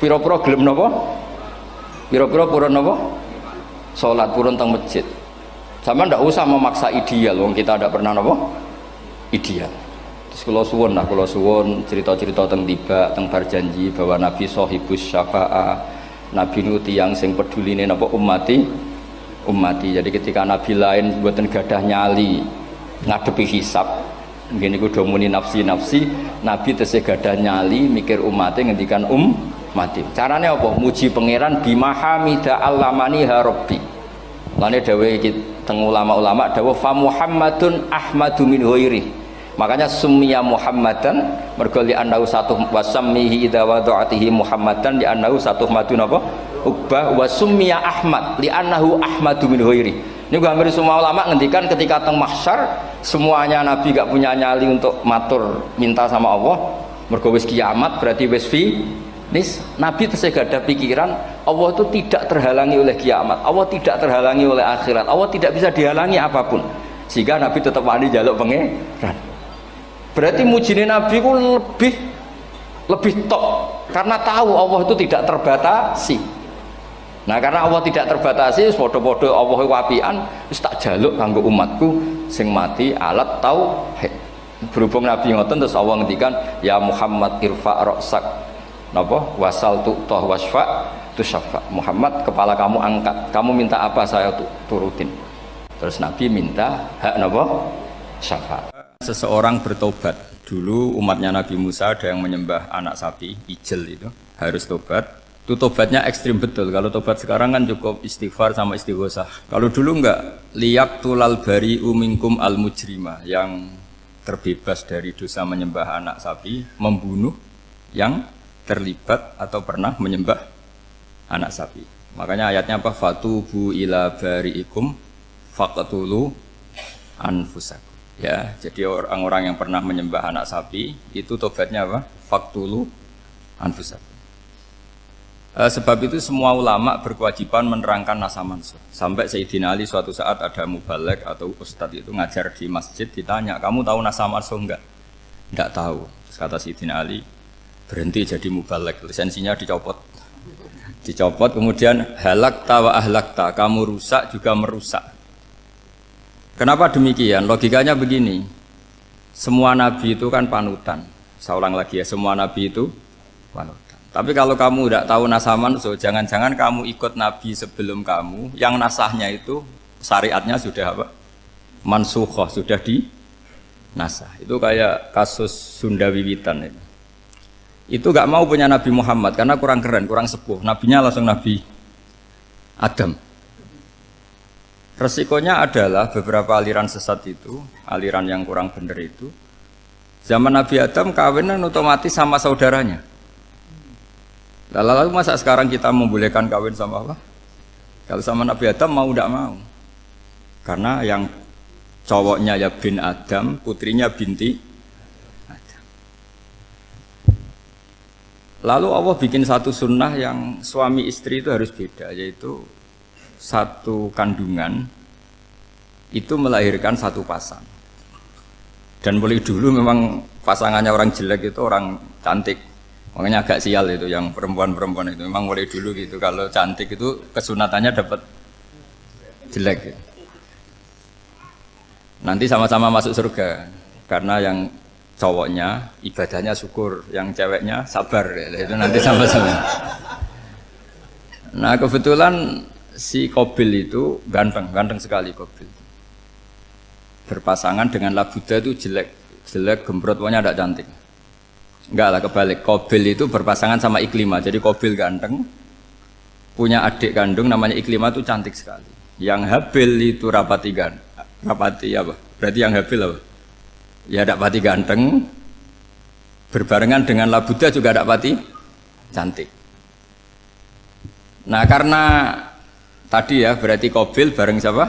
Pira-pira gelem napa? Pira-pira purun napa? Salat purun teng masjid. Sampeyan ndak usah memaksa ideal, wong kita ndak pernah napa? Ideal. Terus kula suwun cerita-cerita teng tiba teng berjanji bahwa Nabi sahibus syafa'ah. Nabi nu tiyang sing peduline napa ummati. Jadi ketika Nabi lain mboten gadah nyali ngadepi hisab, ngene iku do muni nafsi, Nabi tesih gadah nyali mikir umate ngendikan mati. Carane apa? Muji pangeran bimahamida allamani ha rabbi. Lane dawuh iki teng ulama-ulama dawuh fa Muhammadun ahmadu min ghairi. Makanya summiya Muhammadan mergo li annahu satu wasammihi idza wada'atihi Muhammadan li annahu satu madun apa? Ubbah wa summiya Ahmad li annahu ahmadu min ghairi. Niku hampir semua ulama ngendikan ketika teng mahsyar semuanya Nabi gak punya nyali untuk matur minta sama Allah. Mergo wis kiamat berarti wis nis Nabi tesih gak ada pikiran Allah itu tidak terhalangi oleh kiamat, Allah tidak terhalangi oleh akhirat, Allah tidak bisa dihalangi apapun, sehingga Nabi tetap wani jaluk pangeran. Berarti mujine Nabi ku lebih tok karena tahu Allah itu tidak terbatasi. Nah karena Allah tidak terbatasi, podo-podo Allah wapian, wis tak jaluk kanggo umatku sing mati alat tauhid. Berhubung Nabi ngoten terus Allah ngendikan ya Muhammad irfa ra'sak napa wasal tu'tah wasfa tusaffa. Muhammad kepala kamu angkat, kamu minta apa saya turutin. Terus Nabi minta hak napa syafaat. Seseorang bertobat. Dulu umatnya Nabi Musa ada yang menyembah anak sapi ijel, itu harus tobat. Itu tobatnya ekstrim betul. Kalau tobat sekarang kan cukup istighfar sama istighosah. Kalau dulu enggak, liyak tulal bari uminkum al mujrimah, yang terbebas dari dosa menyembah anak sapi, membunuh yang terlibat atau pernah menyembah anak sapi. Makanya ayatnya apa? Fatubu ila bari'ikum faqtulu anfusakum. Ya, jadi orang-orang yang pernah menyembah anak sapi itu tobatnya apa? Faqtulu anfusakum. Sebab itu semua ulama berkewajiban menerangkan nasa mansuh. Sampai Sayyidina Ali suatu saat ada mubalek atau ustadz itu ngajar di masjid, ditanya, kamu tahu nasa mansuh enggak? Enggak tahu. Terus kata Sayyidina Ali, berhenti jadi mubalek, lisensinya dicopot. Dicopot, kemudian halakta wa ahlakta, kamu rusak juga merusak. Kenapa demikian? Logikanya begini, semua nabi itu kan panutan. Saya ulang lagi ya, semua nabi itu panutan. Tapi kalau kamu tidak tahu nasaman, so jangan-jangan kamu ikut nabi sebelum kamu, yang nasahnya itu syariatnya sudah apa? Mansukhoh, sudah di nasah. Itu kayak kasus Sunda Wiwitan itu. Itu gak mau punya Nabi Muhammad karena kurang keren, kurang sepuh. Nabinya langsung Nabi Adam. Resikonya adalah beberapa aliran sesat itu, aliran yang kurang benar itu, zaman Nabi Adam kawinan otomatis sama saudaranya. Lalu masa sekarang kita membolehkan kawin sama apa? Kalau sama Nabi Adam mau tidak mau. Karena yang cowoknya ya bin Adam, putrinya binti Adam. Lalu Allah bikin satu sunnah yang suami istri itu harus beda, yaitu satu kandungan itu melahirkan satu pasang. Dan mulai dulu memang pasangannya orang jelek itu orang cantik. Makanya agak sial itu yang perempuan-perempuan itu memang mulai dulu gitu. Kalau cantik itu kesunatannya dapat jelek gitu. Nanti sama-sama masuk surga. Karena yang cowoknya ibadahnya syukur, yang ceweknya sabar. Itu nanti sama-sama. Nah kebetulan si Qabil itu ganteng sekali Qabil. Berpasangan dengan Labuda itu jelek gembrot, pokoknya tidak cantik. Enggak lah, kebalik. Qabil itu berpasangan sama Iklimah. Jadi Qabil ganteng, punya adik kandung namanya Iklimah itu cantik sekali. Yang Habil itu rapati apa? Berarti yang Habil apa? Ya rapati ganteng, berbarengan dengan Labuda juga rapati cantik. Nah karena tadi ya berarti Qabil bareng siapa?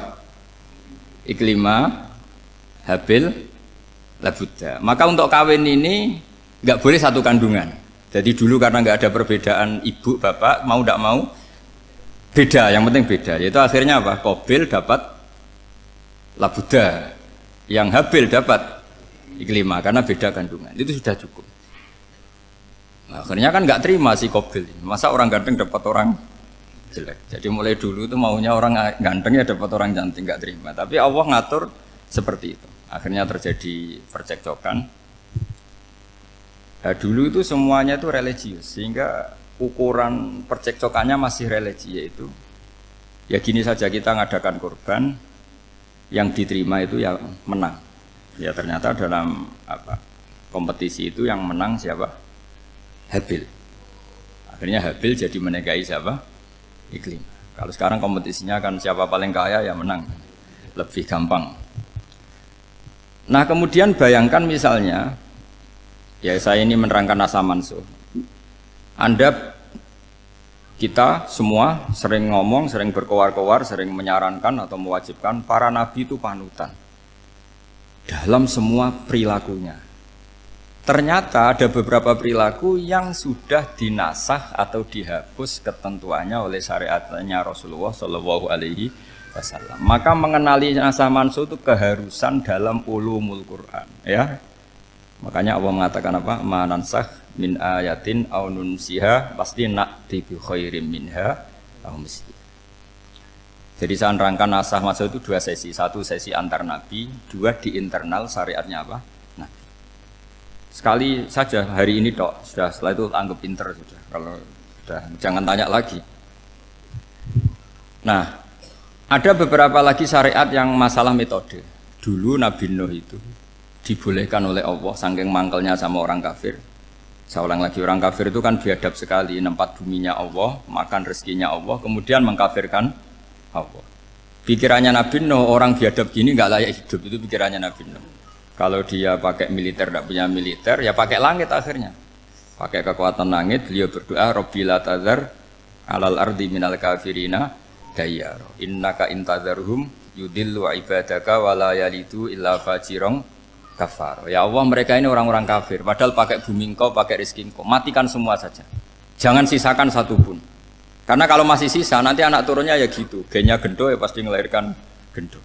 Iklimah, Habil, Labuda. Maka untuk kawin ini nggak boleh satu kandungan. Jadi dulu karena nggak ada perbedaan ibu bapak, mau tidak mau beda, yang penting beda. Yaitu akhirnya apa? Qabil dapat Labuda, yang Habil dapat Iklimah karena beda kandungan. Itu sudah cukup. Nah, akhirnya kan nggak terima si Qabil. Masa orang ganteng dapat orang jelek. Jadi mulai dulu itu maunya orang ganteng ya dapat orang cantik, nggak terima. Tapi Allah ngatur seperti itu. Akhirnya terjadi percekcokan. Nah, dulu itu semuanya itu religius, sehingga ukuran percekcokannya masih religi, yaitu ya gini saja, kita ngadakan kurban, yang diterima itu yang menang. Ya ternyata dalam kompetisi itu yang menang siapa? Habil. Akhirnya Habil jadi menikahi siapa? Iklim. Kalau sekarang kompetisinya kan siapa paling kaya ya menang, lebih gampang. Nah kemudian bayangkan misalnya, ya saya ini menerangkan asa mansuh. Kita semua sering ngomong, sering berkoar-koar, sering menyarankan atau mewajibkan para nabi itu panutan dalam semua perilakunya. Ternyata ada beberapa perilaku yang sudah dinasah atau dihapus ketentuannya oleh syariatnya Rasulullah Shallallahu Alaihi Wasallam. Maka mengenali nasah mansuh itu keharusan dalam ulumul Quran. Ya, makanya Allah mengatakan apa? Manansah min ayatin aw nunsiha pasti na'ti bi khairim minha aw misliha. Jadi saya nerangkan nasah mansuh itu dua sesi. Satu sesi antar nabi, dua di internal syariatnya apa? Sekali saja hari ini dok, sudah setelah itu anggap pinter sudah. Kalau sudah jangan tanya lagi. Nah, ada beberapa lagi syariat yang masalah metode. Dulu Nabi Nuh itu dibolehkan oleh Allah saking mangkelnya sama orang kafir. Saya ulang lagi, orang kafir itu kan biadab sekali, nempat buminya Allah, makan rezekinya Allah, kemudian mengkafirkan Allah. Pikirannya Nabi Nuh, orang biadab gini nggak layak hidup, itu pikirannya Nabi Nuh. Kalau dia pakai militer, tidak punya militer, ya pakai langit akhirnya. Pakai kekuatan langit, beliau berdoa, Rabbi la tazar alal ardi minal kafirina dayyar. Innaka intazarhum yudillu ibadaka wa la yalidu illa fajirong kafar. Ya Allah, mereka ini orang-orang kafir, padahal pakai bumi engkau, pakai rezeki engkau. Matikan semua saja. Jangan sisakan satu pun. Karena kalau masih sisa, nanti anak turunnya ya gitu. Gennya gendo ya pasti melahirkan gendo.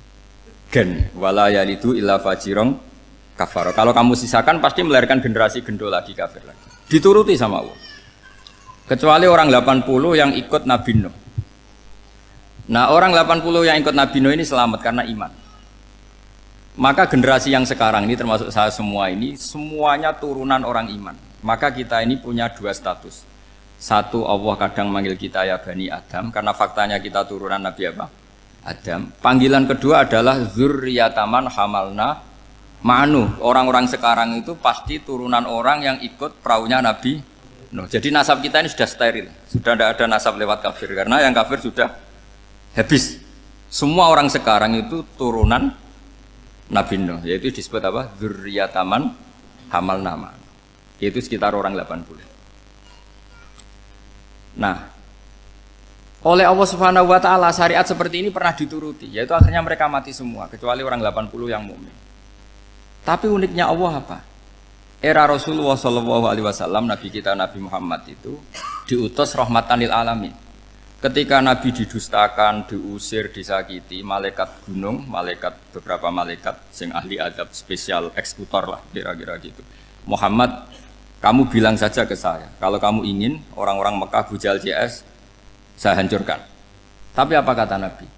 Gen, wa la yalidu illa fajirong kafar. Kalau kamu sisakan pasti melahirkan generasi gendo lagi, kafir lagi. Dituruti sama Allah. Kecuali orang 80 yang ikut Nabi Nuh. Nah, orang 80 yang ikut Nabi Nuh ini selamat karena iman. Maka generasi yang sekarang ini termasuk saya semua ini semuanya turunan orang iman. Maka kita ini punya dua status. Satu, Allah kadang manggil kita ya Bani Adam karena faktanya kita turunan Nabi apa? Adam. Panggilan kedua adalah zurriyataman hamalna Ma'nu, orang-orang sekarang itu pasti turunan orang yang ikut perahunya Nabi Nuh. Jadi nasab kita ini sudah steril, sudah tidak ada nasab lewat kafir karena yang kafir sudah habis. Semua orang sekarang itu turunan Nabi Nuh, yaitu disebut apa? Dzurriyyataman hamalna ma'an. Itu sekitar orang 80. Nah, oleh Allah Subhanahu wa taala syariat seperti ini pernah dituruti, yaitu akhirnya mereka mati semua kecuali orang 80 yang mukmin. Tapi uniknya Allah apa? Era Rasulullah SAW, Nabi kita Nabi Muhammad itu diutus rahmatan lil alamin. Ketika Nabi didustakan, diusir, disakiti, malaikat gunung, beberapa malaikat sing ahli adab spesial eksekutor lah kira-kira gitu. Muhammad, kamu bilang saja ke saya, kalau kamu ingin orang-orang Mekah bujal CS, saya hancurkan. Tapi apa kata Nabi?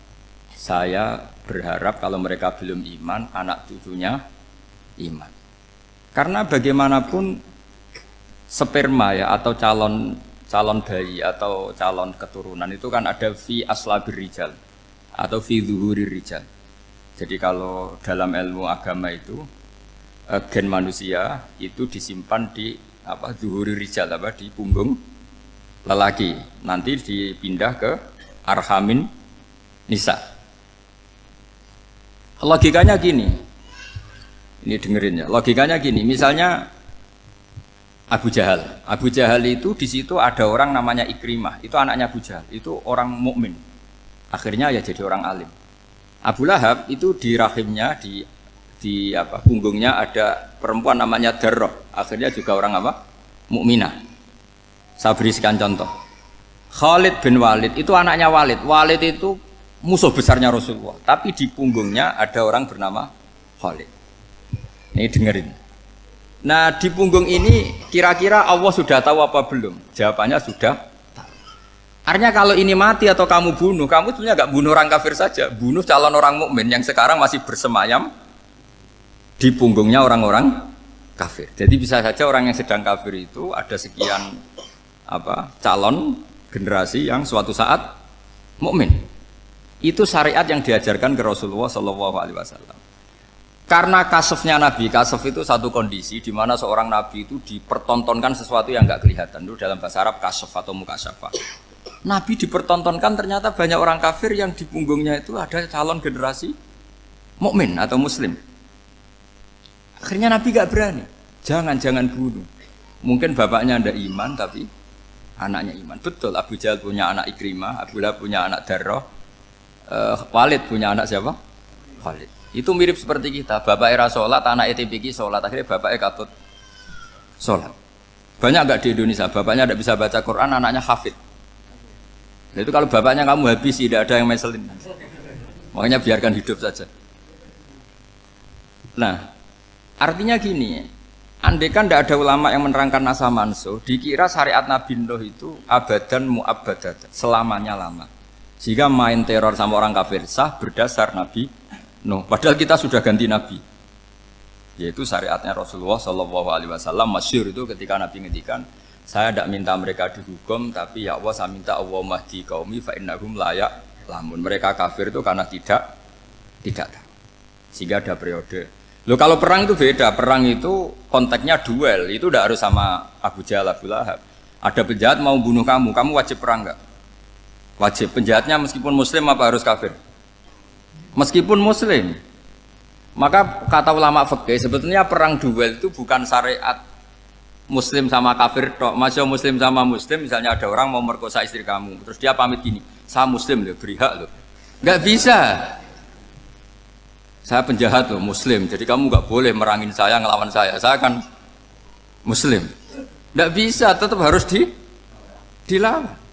saya berharap kalau mereka belum iman, anak cucunya iman. Karena bagaimanapun sperma ya atau calon bayi atau calon keturunan itu kan ada fi aslabir rijal atau fi zuhurir rijal. Jadi kalau dalam ilmu agama itu gen manusia itu disimpan di zuhurir rijal di punggung lelaki. Nanti dipindah ke arhamin nisa. Logikanya gini, ini dengerin ya. Logikanya gini, misalnya Abu Jahal itu di situ ada orang namanya Ikrimah, itu anaknya Abu Jahal, itu orang mukmin. Akhirnya ya jadi orang alim. Abu Lahab itu di rahimnya di punggungnya ada perempuan namanya Darroh, akhirnya juga orang mukminah. Saya berikan contoh. Khalid bin Walid itu anaknya Walid. Walid itu musuh besarnya Rasulullah, tapi di punggungnya ada orang bernama Khalid. Ini dengerin. Nah di punggung ini kira-kira Allah sudah tahu apa belum? Jawabannya sudah tahu. Artinya kalau ini mati atau kamu bunuh, kamu sebenarnya nggak bunuh orang kafir saja, bunuh calon orang mukmin yang sekarang masih bersemayam di punggungnya orang-orang kafir. Jadi bisa saja orang yang sedang kafir itu ada sekian calon generasi yang suatu saat mukmin. Itu syariat yang diajarkan ke Rasulullah SAW. Karena kasofnya Nabi, kasof itu satu kondisi di mana seorang Nabi itu dipertontonkan sesuatu yang nggak kelihatan. Itu dalam bahasa Arab kasof atau mukasyafa. Nabi dipertontonkan ternyata banyak orang kafir yang di punggungnya itu ada calon generasi mukmin atau Muslim. Akhirnya Nabi nggak berani. Jangan bunuh. Mungkin bapaknya ada iman tapi anaknya iman. Betul, Abu Jahal punya anak Ikrimah, Abu Lahab punya anak Darroh. Walid punya anak siapa? Walid. Itu mirip seperti kita. Bapak era sholat, anak ETPK sholat. Akhirnya bapak katut sholat. Banyak nggak di Indonesia? Bapaknya tidak bisa baca Quran, anaknya hafid. Nah, itu kalau bapaknya kamu habis, tidak ada yang meselin. Makanya biarkan hidup saja. Nah, artinya gini. Andai kan tidak ada ulama yang menerangkan nasa mansuh, dikira syariat Nabi Nuh itu abadan mu'abbadat, selamanya lama. Sehingga main teror sama orang kafir sah berdasar Nabi Nuh. Padahal kita sudah ganti Nabi. Yaitu syariatnya Rasulullah SAW. Masyhur itu ketika Nabi ngendikan, saya tidak minta mereka dihukum, tapi ya Allah saya minta Allah mahdi qaumi fa innahum layak lamun. Mereka kafir itu karena tidak tahu. Sehingga ada periode. Loh kalau perang itu beda. Perang itu konteksnya duel. Itu tidak harus sama Abu Jahal, Abu Lahab. Ada penjahat mau bunuh kamu wajib perang enggak? Wajib. Penjahatnya meskipun muslim apa harus kafir? Meskipun muslim. Maka kata ulama fikih sebetulnya perang duel itu bukan syariat muslim sama kafir tok. Masih muslim sama muslim, misalnya ada orang mau merkosa istri kamu, terus dia pamit gini, saya muslim loh, beri hak loh. Enggak bisa. Saya penjahat loh, muslim. Jadi kamu enggak boleh merangin saya, ngelawan saya. Saya kan muslim. Enggak bisa, tetap harus dilawan.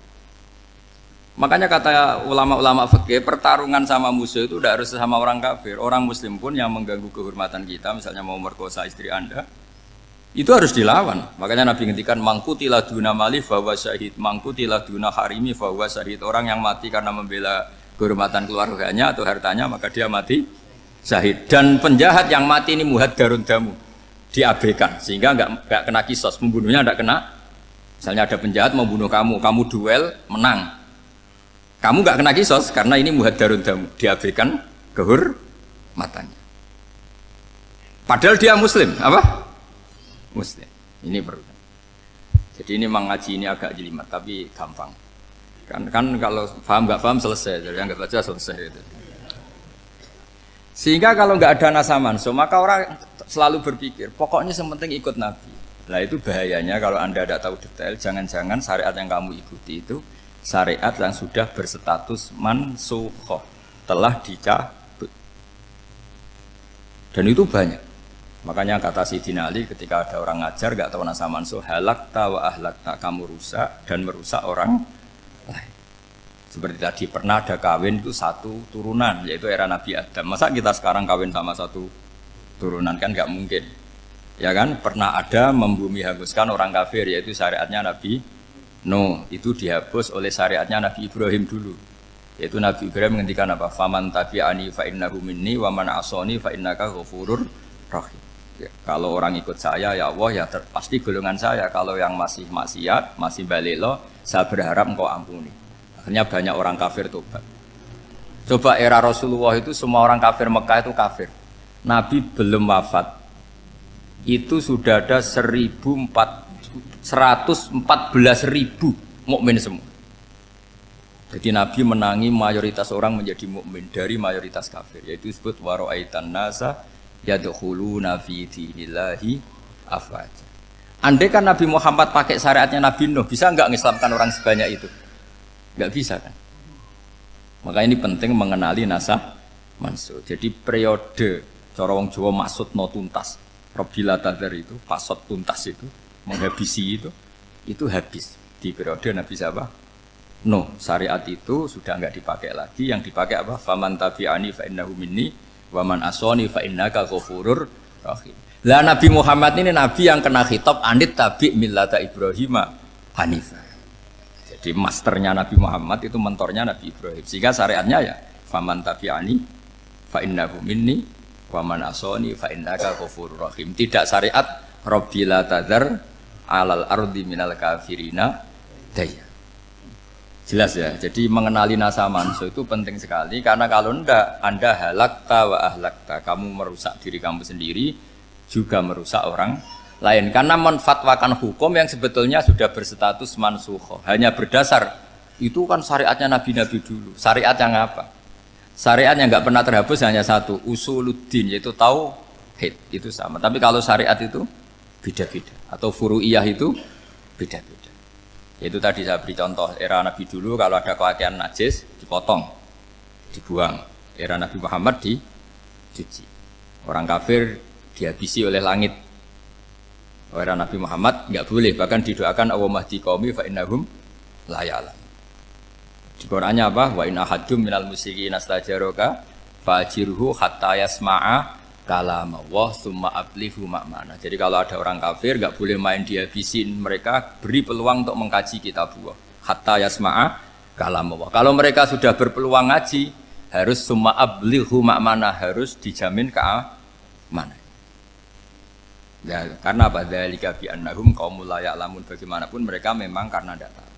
Makanya kata ulama-ulama fikih, pertarungan sama musuh itu tidak harus sama orang kafir. Orang muslim pun yang mengganggu kehormatan kita, misalnya mau merkosa istri Anda, itu harus dilawan. Makanya Nabi ngendikan mangkutilah duna mali fahuwa syahid, mangkutilah duna harimi fahuwa syahid. Orang yang mati karena membela kehormatan keluarganya atau hartanya, maka dia mati syahid. Dan penjahat yang mati ini muhaddarun damu, diabaikan sehingga enggak kena kisos, membunuhnya enggak kena. Misalnya ada penjahat mau bunuh kamu duel menang. Kamu nggak kena kisos karena ini muhaddarun damu, diabaikan kehormatannya. Padahal dia muslim, apa? Muslim. Ini perlu. Jadi ini mengaji ini agak jelimet, tapi gampang. Kan kalau paham nggak paham selesai, jadi yang nggak baca selesai itu. Sehingga kalau nggak ada nasa mansuh, maka orang selalu berpikir, pokoknya yang penting ikut Nabi. Nah itu bahayanya kalau Anda tidak tahu detail, jangan-jangan syariat yang kamu ikuti itu syariat yang sudah berstatus mansukhoh, telah dicabut. Dan itu banyak. Makanya kata Sayyidina Ali ketika ada orang ngajar gak tahu nasa mansuh, halakta wa ahlakta, kamu rusak dan merusak orang lain. Seperti tadi pernah ada kawin itu satu turunan, yaitu era Nabi Adam. Masa kita sekarang kawin sama satu turunan, kan gak mungkin. Ya kan, pernah ada membumi hanguskan orang kafir, yaitu syariatnya Nabi Nuh, itu dihapus oleh syariatnya Nabi Ibrahim dulu. Yaitu Nabi Ibrahim menghentikan apa? Faman tabi'ani fa innahu minni wa man asani fa innaka ghafurur rahim. Ya, kalau orang ikut saya ya Allah ya pasti golongan saya. Kalau yang masih maksiat, masih balelo, saya berharap engkau ampuni. Akhirnya banyak orang kafir tobat. Coba era Rasulullah itu semua orang kafir Mekah itu kafir. Nabi belum wafat. Itu sudah ada 114.000 mukmin semua. Jadi Nabi menangi mayoritas orang menjadi mukmin dari mayoritas kafir, yaitu disebut wara'aitan nasa yadkhuluna fi dinillahi afwaja. Andai kan Nabi Muhammad pakai syariatnya Nabi Nuh, bisa enggak mengislamkan orang sebanyak itu? Enggak bisa kan? Maka ini penting mengenali nasah mansur. Jadi periode cara wong Jawa maksud no tuntas. Robila tadzar itu, pasot tuntas itu, menghabisi itu habis di periode Nabi siapa? No, syariat itu sudah enggak dipakai lagi. Yang dipakai apa? Faman tabi'ani fa innahu minni wa man asani fa innaka ghafurur rahim. Lah Nabi Muhammad ini nabi yang kena khitab anit tabi' millata Ibrahim hanifah. Jadi masternya Nabi Muhammad itu mentornya Nabi Ibrahim. Sehingga syariatnya ya faman tabi'ani fa innahu minni wa man asani fa innaka ghafurur rahim. Tidak syariat Rabbila tadzar alal ardi minal kafirina daya. Jelas ya, jadi mengenali nasa manso itu penting sekali. Karena kalau enggak, Anda halakta wa ahlakta, kamu merusak diri kamu sendiri, juga merusak orang lain. Karena menfatwakan hukum yang sebetulnya sudah berstatus mansukhoh, hanya berdasar, itu kan syariatnya nabi-nabi dulu. Syariat yang apa? Syariat yang enggak pernah terhapus hanya satu, usuluddin, yaitu tauhid, itu sama. Tapi kalau syariat itu beda-beda, atau furu'iyah itu beda-beda. Itu tadi saya beri contoh, era Nabi dulu kalau ada pakaian najis dipotong, dibuang. Era Nabi Muhammad dicuci. Orang kafir dihabisi oleh langit. Era Nabi Muhammad enggak boleh, bahkan didoakan Allahumma hdi qaumi fa innahum la ya'lamun. Di Qur'annya apa? Wa in ahadum minal musyrikin astajaraka fa'jirhu hatta yasma'a kalam Allah summa ablihu makmana. Jadi kalau ada orang kafir enggak boleh main dihabisin, mereka beri peluang untuk mengkaji kitab Allah hatta yasma'a kalam Allah. Kalau mereka sudah berpeluang ngaji, harus summa ablihu makmana, harus dijamin keamanan. Ya, karena apa? Dzalika bi annahum qaumul la ya'lamun, bagaimanapun mereka memang karena tidak tahu.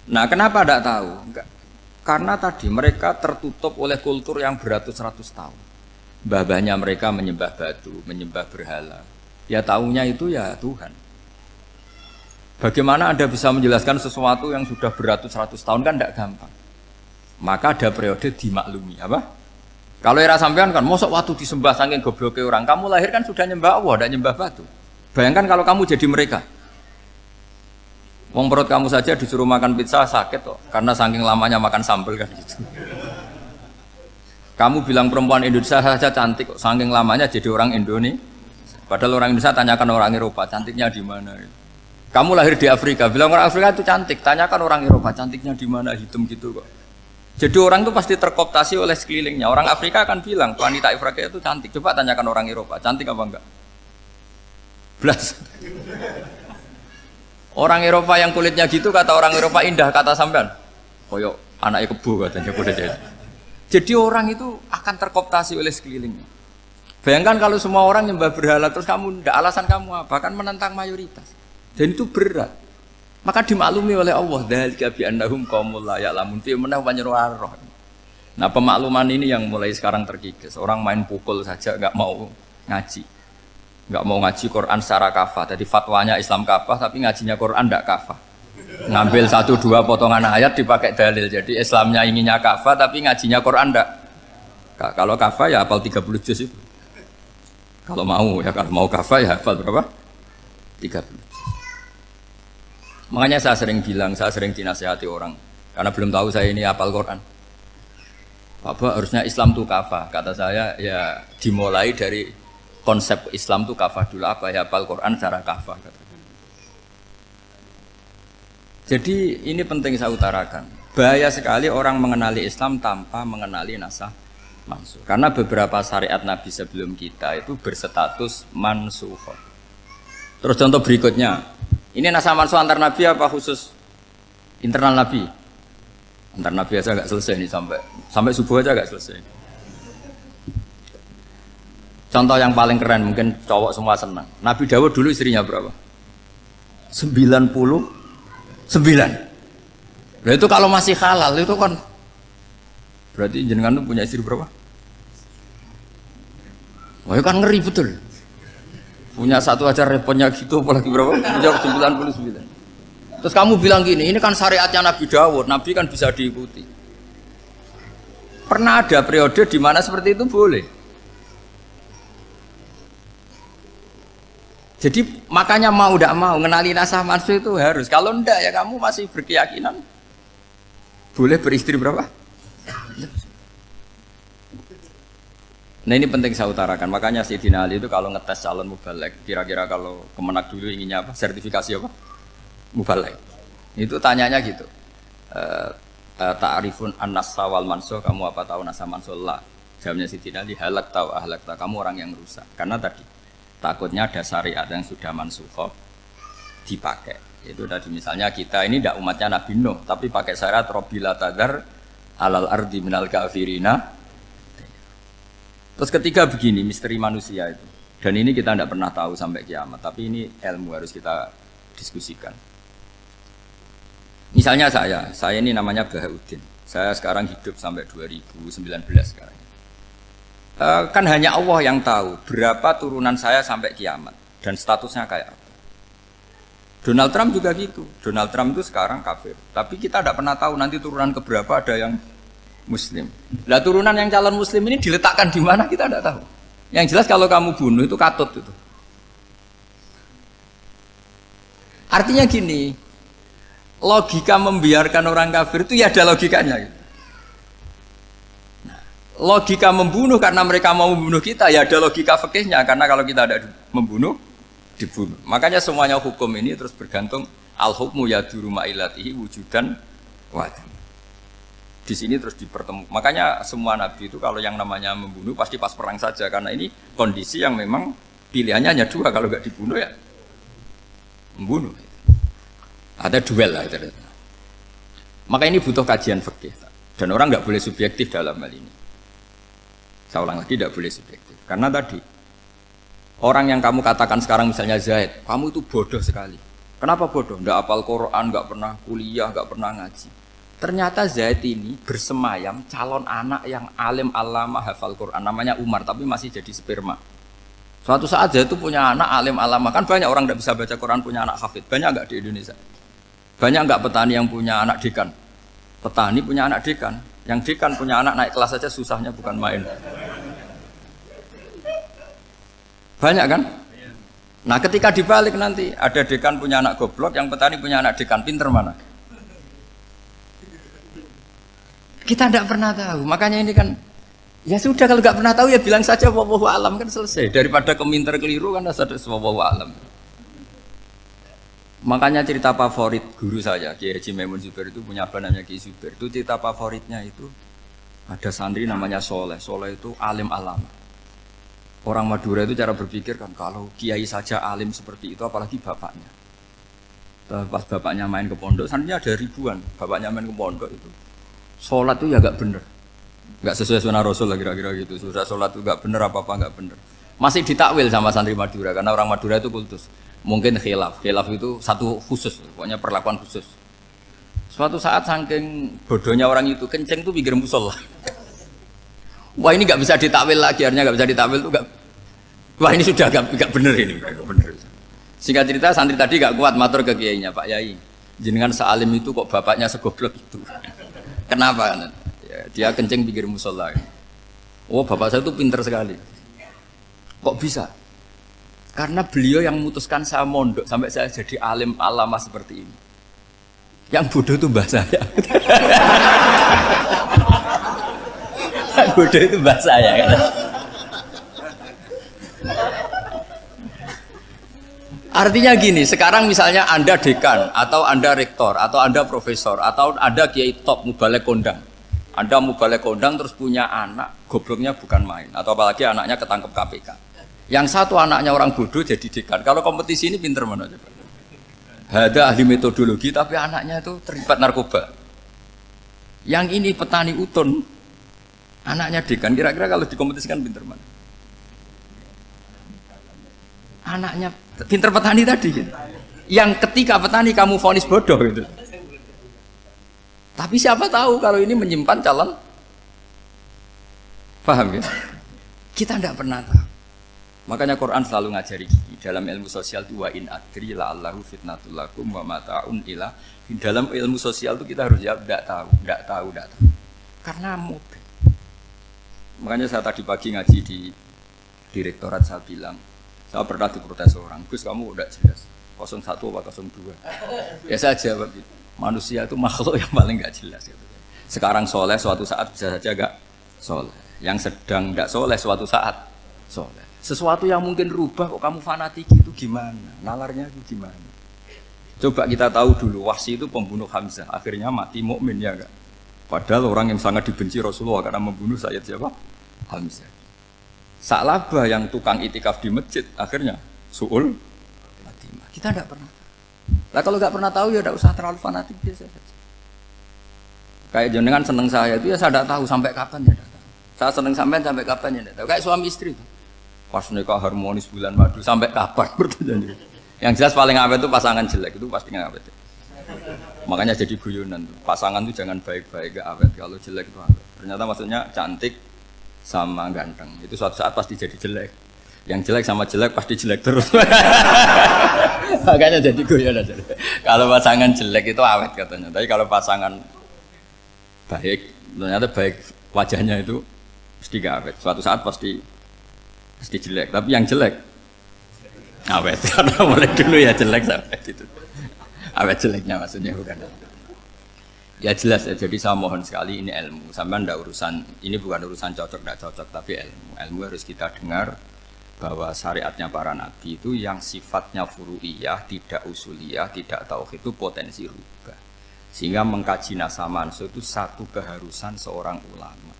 Nah, kenapa tidak tahu? Enggak. Karena tadi mereka tertutup oleh kultur yang beratus-ratus tahun. Mbah-mbahnya mereka menyembah batu, menyembah berhala. Ya tahunya itu ya Tuhan. Bagaimana Anda bisa menjelaskan sesuatu yang sudah beratus-ratus tahun kan tidak gampang. Maka ada periode dimaklumi, apa? Kalau era sampean kan, mosok waktu disembah saking gobloknya orang, kamu lahir kan sudah nyembah Allah, tidak nyembah batu. Bayangkan kalau kamu jadi mereka. Wong perut kamu saja disuruh makan pizza sakit kok, karena saking lamanya makan sambal kan gitu. Kamu bilang perempuan Indonesia saja cantik kok, saking lamanya jadi orang Indonesia. Padahal orang Indonesia tanyakan orang Eropa, cantiknya di mana? Kamu lahir di Afrika, bilang orang Afrika itu cantik, tanyakan orang Eropa, cantiknya di mana? Hitam gitu kok. Jadi orang itu pasti terkooptasi oleh sekelilingnya. Orang Afrika akan bilang wanita Afrika itu cantik. Coba tanyakan orang Eropa, cantik apa enggak? Belas. Orang Eropa yang kulitnya gitu kata orang Eropa indah, kata sampean. Koyok anaknya kebo katanya kuda jadi. Jadi orang itu akan terkooptasi oleh sekelilingnya. Bayangkan kalau semua orang nyembah berhala terus kamu ndak, alasan kamu apa? Kan menentang mayoritas. Dan itu berat. Maka dimaklumi oleh Allah, dzalika bi annahum qaumul la ya'lamun fi manah panyeruarah. Nah, pemakluman ini yang mulai sekarang terkikis. Orang main pukul saja enggak mau ngaji. Enggak mau ngaji Quran secara kafah. Jadi fatwanya Islam kafah tapi ngajinya Quran enggak kafah. Ngambil 1-2 potongan ayat dipakai dalil. Jadi Islamnya inginnya kafah tapi ngajinya Quran enggak. Kalau kafah ya hafal 30 juz itu. Kalau mau ya, kalau mau kafah ya hafal berapa? 30. Makanya saya sering bilang, saya sering dinasihati orang karena belum tahu saya ini hafal Quran. Bapak harusnya Islam itu kafah. Kata saya ya dimulai dari konsep Islam itu kafah dulu, apa ya hafal Quran secara kafah. Jadi ini penting saya utarakan. Bahaya sekali orang mengenali Islam tanpa mengenali nasah mansukh. Karena beberapa syariat Nabi sebelum kita itu berstatus mansukh. Terus contoh berikutnya, ini nasah mansukh antar Nabi apa khusus internal Nabi? Ntar Nabi aja nggak selesai nih sampai subuh aja nggak selesai. Contoh yang paling keren mungkin cowok semua senang. Nabi Dawud dulu istrinya berapa? 99. Nah itu kalau masih halal itu kan berarti jenengan tuh punya istri berapa? Wah itu kan ngeri betul. Punya satu aja repotnya gitu apalagi berapa? Punya 99. Terus kamu bilang gini, ini kan syariatnya Nabi Dawud, Nabi kan bisa diikuti. Pernah ada periode di mana seperti itu boleh. Jadi makanya mau tidak mau mengenali nasah mansuh itu harus. Kalau enggak ya kamu masih berkeyakinan boleh beristri berapa? Nah ini penting saya utarakan. Makanya Sayyidina Ali itu kalau ngetes calon mubalek, kira-kira kalau Kemenak dulu inginnya apa? Sertifikasi apa? Mubalek. Itu tanyanya gitu. Ta'rifun an-nasa wal mansuh, kamu apa tahu nasah mansuh? La. Jawabnya Sayyidina Ali, halak tahu ahlak tahu, kamu orang yang rusak. Karena tadi takutnya ada syariat yang sudah mansukhoh dipakai. Itu tadi misalnya kita ini tidak umatnya Nabi Nuh, tapi pakai syariat Robbila tadar alal ardi minal kafirina. Terus ketiga begini, misteri manusia itu. Dan ini kita tidak pernah tahu sampai kiamat, tapi ini ilmu harus kita diskusikan. Misalnya saya ini namanya Bahaudin. Saya sekarang hidup sampai 2019 sekarang. Kan hanya Allah yang tahu berapa turunan saya sampai kiamat dan statusnya kayak apa. Donald Trump juga gitu. Donald Trump itu sekarang kafir, tapi kita tidak pernah tahu nanti turunan keberapa ada yang Muslim. Lah turunan yang calon Muslim ini diletakkan di mana kita tidak tahu. Yang jelas kalau kamu bunuh itu katut itu. Artinya gini, logika membiarkan orang kafir itu ya ada logikanya. Gitu. Logika membunuh karena mereka mau membunuh kita ya ada logika fikihnya, karena kalau kita ada membunuh dibunuh. Makanya semuanya hukum ini terus bergantung al-hukmu yaduru ma'ilatihi wujudan wad. Di sini terus dipertemukan. Makanya semua nabi itu kalau yang namanya membunuh pasti pas perang saja, karena ini kondisi yang memang pilihannya hanya dua, kalau nggak dibunuh ya membunuh. Ada duel lah itu. Maka ini butuh kajian fikih dan orang nggak boleh subjektif dalam hal ini. Saya ulang lagi, tidak boleh subjektif. Karena tadi, orang yang kamu katakan sekarang misalnya Zaid, kamu itu bodoh sekali. Kenapa bodoh? Nggak hafal Quran, nggak pernah kuliah, nggak pernah ngaji. Ternyata Zaid ini bersemayam calon anak yang alim alama hafal Quran. Namanya Umar, tapi masih jadi sperma. Suatu saat Zaid itu punya anak alim alama. Kan banyak orang nggak bisa baca Quran punya anak hafid. Banyak nggak di Indonesia? Banyak nggak petani yang punya anak dekan? Petani punya anak dekan. Yang dekan punya anak naik kelas saja susahnya bukan main. Banyak kan? Nah ketika dibalik nanti ada dekan punya anak goblok, yang petani punya anak dekan pinter mana? Kita tidak pernah tahu. Makanya ini kan ya sudah, kalau nggak pernah tahu ya bilang saja wallahu alam, kan selesai. Daripada keminter keliru kan ada wallahu alam. Makanya cerita favorit guru saya, Kiai Haji Maimun Zubair itu punya apa namanya Kiai Zubair. Itu cerita favoritnya itu ada santri namanya Soleh. Soleh itu alim alama. Orang Madura itu cara berpikir kan kalau kiai saja alim seperti itu, apalagi bapaknya. Pas bapaknya main ke pondok, santrinya ada ribuan. Bapaknya main ke pondok itu, sholat itu ya gak bener, gak sesuai sunnah Rasul lah kira-kira gitu. Sudah sholat itu gak bener, apa-apa gak bener. Masih ditakwil sama santri Madura, karena orang Madura itu kultus. Mungkin khilaf itu satu khusus, pokoknya perlakuan khusus. Suatu saat saking bodohnya orang itu, kenceng tuh pikir musola. Wah ini nggak bisa ditakwil lagi, akhirnya nggak bisa ditakwil tuh nggak. Wah ini sudah nggak bener ini, nggak bener. Singkat cerita santri tadi nggak kuat matur ke kiainya, Pak Yai, jenengan sealim itu kok bapaknya segoblok itu. Kenapa? Ya, dia kenceng pikir musola. Oh bapak saya tuh pinter sekali. Kok bisa? Karena beliau yang memutuskan saya mondok sampai saya jadi alim alama seperti ini. Yang bodoh itu mbah saya. Yang bodoh itu mbah saya kan. Artinya gini, sekarang misalnya Anda dekan atau Anda rektor atau Anda profesor atau Anda kiai top mubalek kondang. Anda mubalek kondang terus punya anak, gobloknya bukan main, atau apalagi anaknya ketangkep KPK. Yang satu anaknya orang bodoh jadi dekan. Kalau kompetisi ini pinter mana coba? Ada ahli metodologi tapi anaknya itu terlibat narkoba. Yang ini petani utun, anaknya dekan. Kira-kira kalau dikompetisikan pinter mana? Anaknya pinter petani tadi gitu. Yang ketika petani kamu vonis bodoh gitu. Tapi siapa tahu kalau ini menyimpan calon, paham ya? Kita tidak pernah tahu. Makanya Quran selalu ngajari dalam ilmu sosial itu wa in adri la'allahu fitnatul lakum wa mata'un ila. Dalam ilmu sosial itu kita harus jawab tidak tahu. Karena mudah. Makanya saya tadi pagi ngaji di direktorat, saya bilang, saya pernah diprotes orang, Gus kamu udah jelas 01 apa 02. Ya saya jawab gitu. Manusia itu makhluk yang paling gak jelas gitu. Sekarang soleh suatu saat bisa saja gak soleh. Yang sedang gak soleh suatu saat soleh. Sesuatu yang mungkin rubah kok kamu fanatik itu gimana? Nalarnya itu gimana? Coba kita tahu dulu Wahsy itu pembunuh Hamzah, akhirnya mati mukmin ya enggak? Padahal orang yang sangat dibenci Rasulullah karena membunuh Sayyid siapa? Hamzah. Sa'labah yang tukang itikaf di masjid akhirnya su'ul khatimah. Kita tidak pernah. Lah kalau nggak pernah tahu ya tidak usah terlalu fanatik biasa saja. Kayak jenengan seneng saya itu ya saya tidak tahu sampai kapan ya tidak tahu. Saya seneng sampai kapan ya tidak tahu. Kayak suami istri itu. Pas nikah harmonis bulan madu sampai kapan bertanya. Yang jelas paling awet itu pasangan jelek itu pasti nggak awet. Makanya jadi guyonan tuh. Pasangan itu jangan baik-baik gak awet. Kalau jelek itu awet. Ternyata maksudnya cantik sama ganteng. Itu suatu saat pasti jadi jelek. Yang jelek sama jelek pasti jelek terus. Makanya jadi guyonan. Kalau pasangan jelek itu awet katanya. Tapi kalau pasangan baik, ternyata baik wajahnya itu pasti gak awet. Suatu saat pasti jelek. Tapi yang jelek awet. Karena mulai dulu ya jelek sampai gitu. Awet jeleknya maksudnya bukan. Ya jelas ya, jadi saya mohon sekali ini ilmu. Sampai ndak urusan, ini bukan urusan cocok ndak cocok, tapi ilmu. Ilmu harus kita dengar bahwa syariatnya para nabi itu yang sifatnya furu'iyah, tidak usuliyah, tidak tauhid itu potensi rubah. Sehingga mengkaji nasab manusia itu satu keharusan seorang ulama.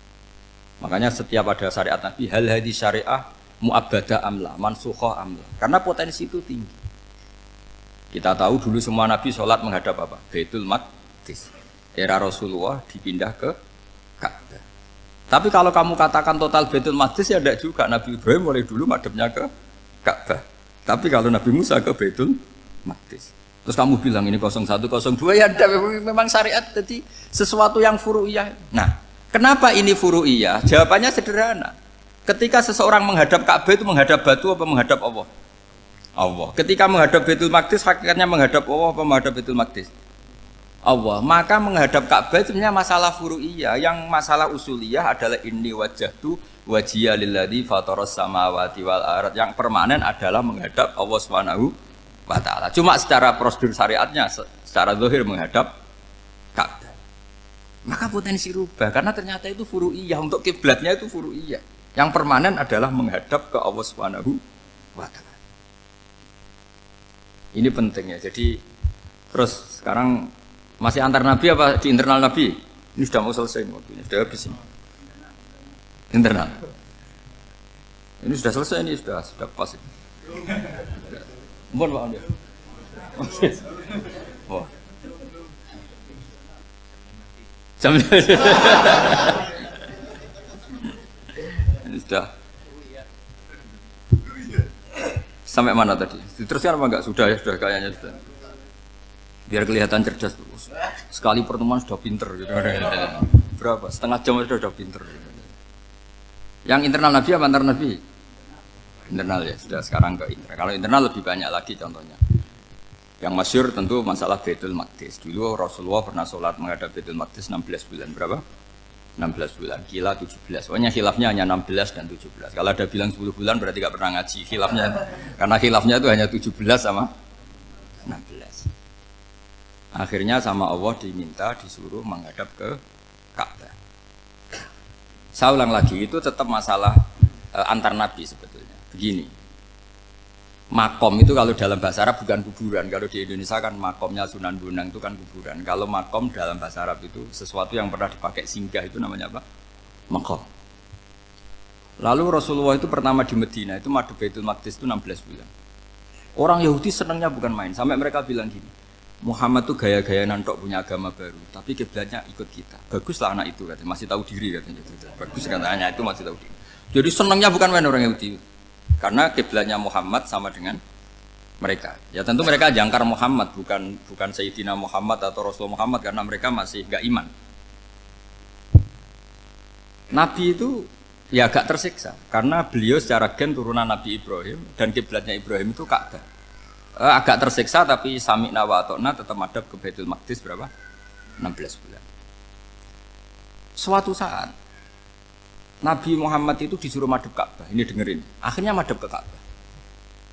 Makanya setiap ada syariat nabi, hal hadis syariah mu'abbadah amla, mansukhoh amla. Karena potensi itu tinggi. Kita tahu dulu semua nabi sholat menghadap apa? Baitul Maqdis. Era Rasulullah dipindah ke Ka'bah. Tapi kalau kamu katakan total Baitul Maqdis ya tidak juga. Nabi Ibrahim mulai dulu madhabnya ke Ka'bah. Tapi kalau Nabi Musa ke Baitul Maqdis. Terus kamu bilang ini 01, 02 ya ada, memang syariat jadi sesuatu yang furu'iyah. Nah, kenapa ini furu'iyah? Jawabannya sederhana. Ketika seseorang menghadap Ka'bah itu menghadap batu apa menghadap Allah? Allah. Ketika menghadap Baitul Maqdis hakikatnya menghadap Allah apa menghadap Baitul Maqdis? Allah. Maka menghadap Ka'bah itu sebenarnya masalah furu'iyah. Yang masalah usuliyah adalah inni wajjahtu wajhiya lilladzi fataras samawati wal ardh. Yang permanen adalah menghadap Allah Subhanahu wa taala. Cuma secara prosedur syariatnya secara zahir menghadap Ka'bah. Maka potensi rubah karena ternyata itu furu'iyah, untuk kiblatnya itu furu'iyah. Yang permanen adalah menghadap ke Allah Subhanahu wa taala. Ini penting ya. Jadi terus sekarang masih antar nabi apa di internal nabi? Ini sudah mau selesai waktunya, sudah habis ini. Internal. Ini sudah selesai, ini sudah pas. Mohon Pak Andi. Oh. Jam ini sudah. Sampai mana tadi? Diteruskan apa enggak? Sudah ya, sudah kayaknya sudah. Biar kelihatan cerdas terus. Sekali pertemuan sudah pinter gitu. Berapa? Setengah jam sudah pinter. Yang internal nabi apa antar nabi? Internal ya, sudah sekarang ke internal. Kalau internal lebih banyak lagi contohnya. Yang masyhur tentu masalah Baitul Maqdis. Dulu Rasulullah pernah sholat menghadap Baitul Maqdis 16 bulan. Berapa? 16 bulan, kila 17. Pokoknya khilafnya hanya 16 dan 17. Kalau ada bilang 10 bulan berarti gak pernah ngaji khilafnya. Karena khilafnya itu hanya 17 sama 16. Akhirnya sama Allah diminta disuruh menghadap ke Ka'bah. Saya ulang lagi, itu tetap masalah antar nabi sebetulnya. Begini. Makom itu kalau dalam bahasa Arab bukan kuburan. Kalau di Indonesia kan makomnya Sunan Bonang itu kan kuburan. Kalau makom dalam bahasa Arab itu sesuatu yang pernah dipakai singgah itu namanya apa? Makom. Lalu Rasulullah itu pertama di Medina itu madhab Baitul Maqdis itu 16 bulan. Orang Yahudi senangnya bukan main. Sampai mereka bilang gini, Muhammad tuh gaya-gaya nantok punya agama baru, tapi kiblatnya ikut kita. Baguslah anak itu katanya, masih tahu diri katanya. Bagus katanya itu masih tahu diri. Jadi senangnya bukan main orang Yahudi, karena kiblatnya Muhammad sama dengan mereka. Ya tentu mereka jangkar Muhammad, bukan Sayyidina Muhammad atau Rasul Muhammad, karena mereka masih gak iman. Nabi itu ya agak tersiksa, karena beliau secara gen turunan Nabi Ibrahim dan kiblatnya Ibrahim itu Ka'bah. Agak tersiksa tapi sami'na wa ata'na tetap madhab ke Baitul Maqdis berapa? 16 bulan. Suatu saat Nabi Muhammad itu disuruh madhab Ka'bah. Ini dengerin. Akhirnya madhab ke Ka'bah.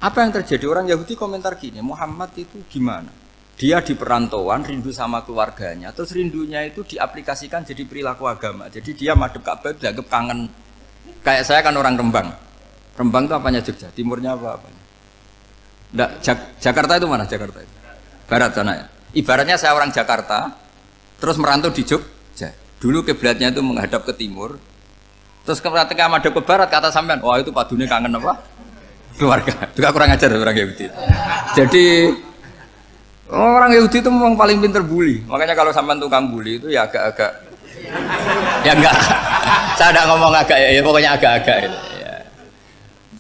Apa yang terjadi? Orang Yahudi komentar gini, Muhammad itu gimana? Dia di perantauan rindu sama keluarganya, terus rindunya itu diaplikasikan jadi perilaku agama. Jadi dia madhab Ka'bah dianggap kangen. Kayak saya kan orang Rembang. Rembang itu apanya Jogja? Timurnya apa? Nggak, Jakarta itu mana Jakarta itu? Barat sana ya. Ibaratnya saya orang Jakarta, terus merantau di Jogja. Dulu kiblatnya itu menghadap ke timur, terus ketika menghadap ke barat kata sampean, wah itu padunya kangen apa? Keluarga. Juga kurang ajar orang Yahudi. Jadi orang Yahudi itu memang paling pinter bully. Makanya kalau sampean tukang bully itu ya agak-agak, ya enggak. Saya tidak ngomong agak ya, pokoknya agak-agak. Ya.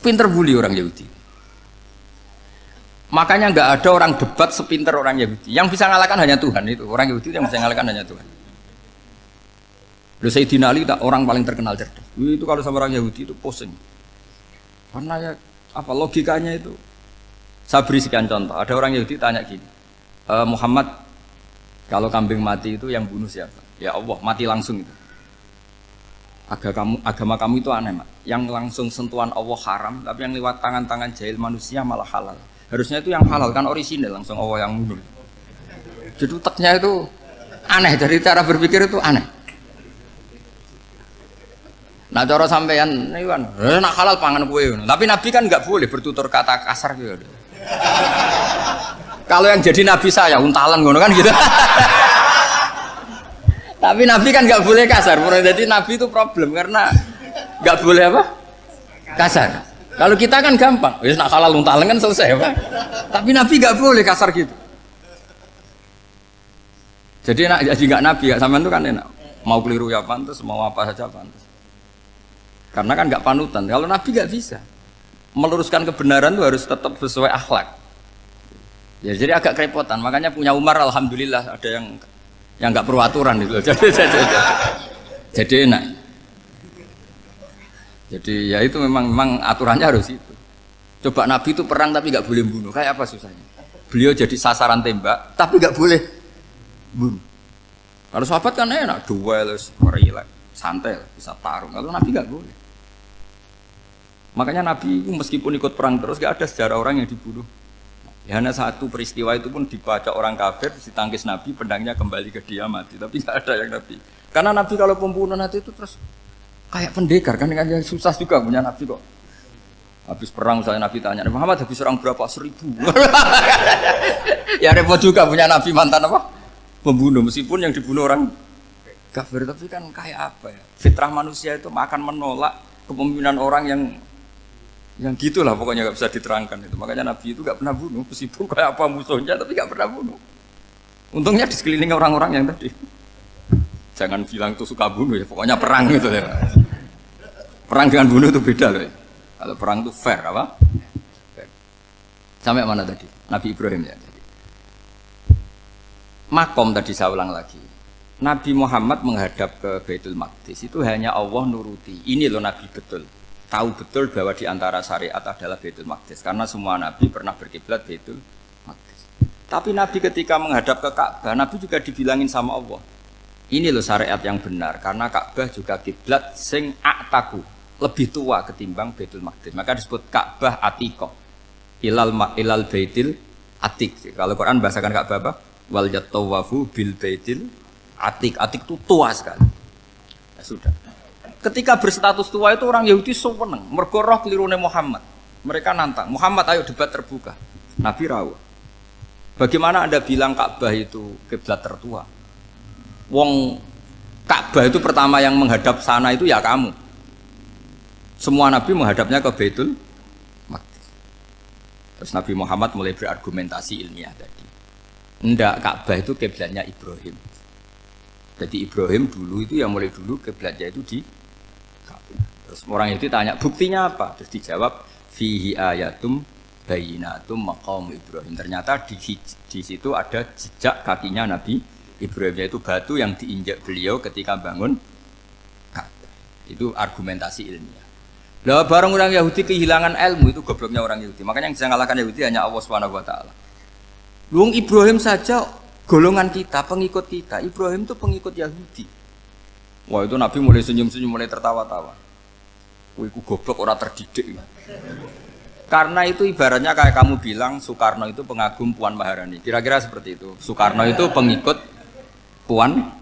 Pinter bully orang Yahudi. Makanya nggak ada orang debat sepinter orang Yahudi. Yang bisa ngalahkan hanya Tuhan itu. Orang Yahudi yang bisa ngalahkan hanya Tuhan. Sayyidina Ali orang paling terkenal cerdas. Itu kalau sama orang Yahudi itu pusing. Karena ya apa logikanya itu? Saya beri sekian contoh. Ada orang Yahudi tanya gini, Muhammad, kalau kambing mati itu yang bunuh siapa? Ya Allah, mati langsung itu. Agama kamu itu aneh, Mak. Yang langsung sentuhan Allah haram, tapi yang lewat tangan-tangan jahil manusia malah halal. Harusnya itu yang halal kan orisinil langsung Allah yang mundur. Jadi utaknya itu aneh, dari cara berpikir itu aneh. Nah cara sampean ini kan, nak halal pangan kue. Tapi Nabi kan nggak boleh bertutur kata kasar gitu. Kalau yang jadi Nabi saya untalan ngono kan gitu. Tapi Nabi kan nggak boleh kasar. Jadi Nabi itu problem karena nggak boleh apa? Kasar. Kalau kita kan gampang, wis nak halal untalan kan selesai, Pak. Tapi Nabi nggak boleh kasar gitu. Jadi nggak Nabi, nggak sampean itu kan enak. Mau keliru ya pantas, mau apa saja pantas. Karena kan nggak panutan. Kalau Nabi nggak bisa. Meluruskan kebenaran itu harus tetap sesuai akhlak. Ya jadi agak kerepotan. Makanya punya Umar alhamdulillah ada yang nggak perlu aturan gitu. Jadi enak. Jadi ya itu memang aturannya harus itu. Coba Nabi itu perang tapi nggak boleh bunuh. Kayak apa susahnya? Beliau jadi sasaran tembak tapi nggak boleh bunuh. Kalau sahabat kan enak, duel, relax, santai, bisa tarung. Kalau Nabi nggak boleh. Makanya Nabi meskipun ikut perang terus nggak ada sejarah orang yang dibunuh. Ya, hanya satu peristiwa itu pun dibaca orang kafir, ditangkis Nabi, pedangnya kembali ke dia mati. Tapi nggak ada yang Nabi. Karena Nabi kalau pembunuh nanti itu terus kayak pendekar kan, dengan susah juga punya Nabi kok. Habis perang saya Nabi tanya, Muhammad habis perang berapa? 1000. Ya repot juga punya Nabi mantan apa? Pembunuh, meskipun yang dibunuh orang kafir, tapi kan kayak apa ya? Fitrah manusia itu akan menolak kepemimpinan orang yang gitulah pokoknya nggak bisa diterangkan itu. Makanya Nabi itu nggak pernah bunuh, meskipun kayak apa musuhnya, tapi nggak pernah bunuh. Untungnya di sekeliling orang-orang yang tadi. Jangan bilang itu suka bunuh ya, pokoknya perang gitu ya. Perang dengan bunuh itu beda loh. Ya. Kalau perang itu fair apa? Fair. Sampai mana tadi? Nabi Ibrahim ya. Makom tadi saya ulang lagi. Nabi Muhammad menghadap ke Baitul Maqdis itu hanya Allah nuruti. Ini loh Nabi betul. Tahu betul bahwa di antara syariat adalah Baitul Maqdis. Karena semua Nabi pernah berkiblat Baitul Maqdis. Tapi Nabi ketika menghadap ke Ka'bah, Nabi juga dibilangin sama Allah. Ini loh syariat yang benar, karena Ka'bah juga kiblat sing aktaku, lebih tua ketimbang Baitul Maqdis. Maka disebut Ka'bah Atiqah. Ilal Baitil Atiq. Kalau Quran bahasakan Ka'bah apa? Wal yatawafu bil Baitil Atiq. Atiq itu tua sekali. Ya sudah. Ketika berstatus tua itu orang Yahudi seneng, mergo roh kelirune Muhammad. Mereka nantang, Muhammad ayo debat terbuka. Nabi rawuh. Bagaimana Anda bilang Ka'bah itu kiblat tertua? Wong Ka'bah itu pertama yang menghadap sana itu ya kamu. Semua Nabi menghadapnya ke Baitul Maqdis. Terus Nabi Muhammad mulai berargumentasi ilmiah tadi. Enggak, Ka'bah itu kiblatnya Ibrahim. Jadi Ibrahim dulu itu yang mulai dulu kiblatnya itu di Ka'bah. Terus orang itu tanya, buktinya apa? Terus dijawab, fihi ayatum bayinatum maqam Ibrahim. Ternyata di situ ada jejak kakinya Nabi Ibrahim, yaitu batu yang diinjak beliau ketika bangun Ka'bah. Itu argumentasi ilmiah. Lah barang orang Yahudi kehilangan ilmu, itu gobloknya orang Yahudi. Makanya yang bisa mengalahkan Yahudi hanya Allah Subhanahu wa taala. Wong Ibrahim saja golongan kita, pengikut kita. Ibrahim itu pengikut Yahudi. Wah, itu Nabi mulai senyum-senyum, mulai tertawa-tawa. Wih, ku goblok orang terdidik. Karena itu ibaratnya kayak kamu bilang Soekarno itu pengagum Puan Maharani. Kira-kira seperti itu. Soekarno itu pengikut Puan.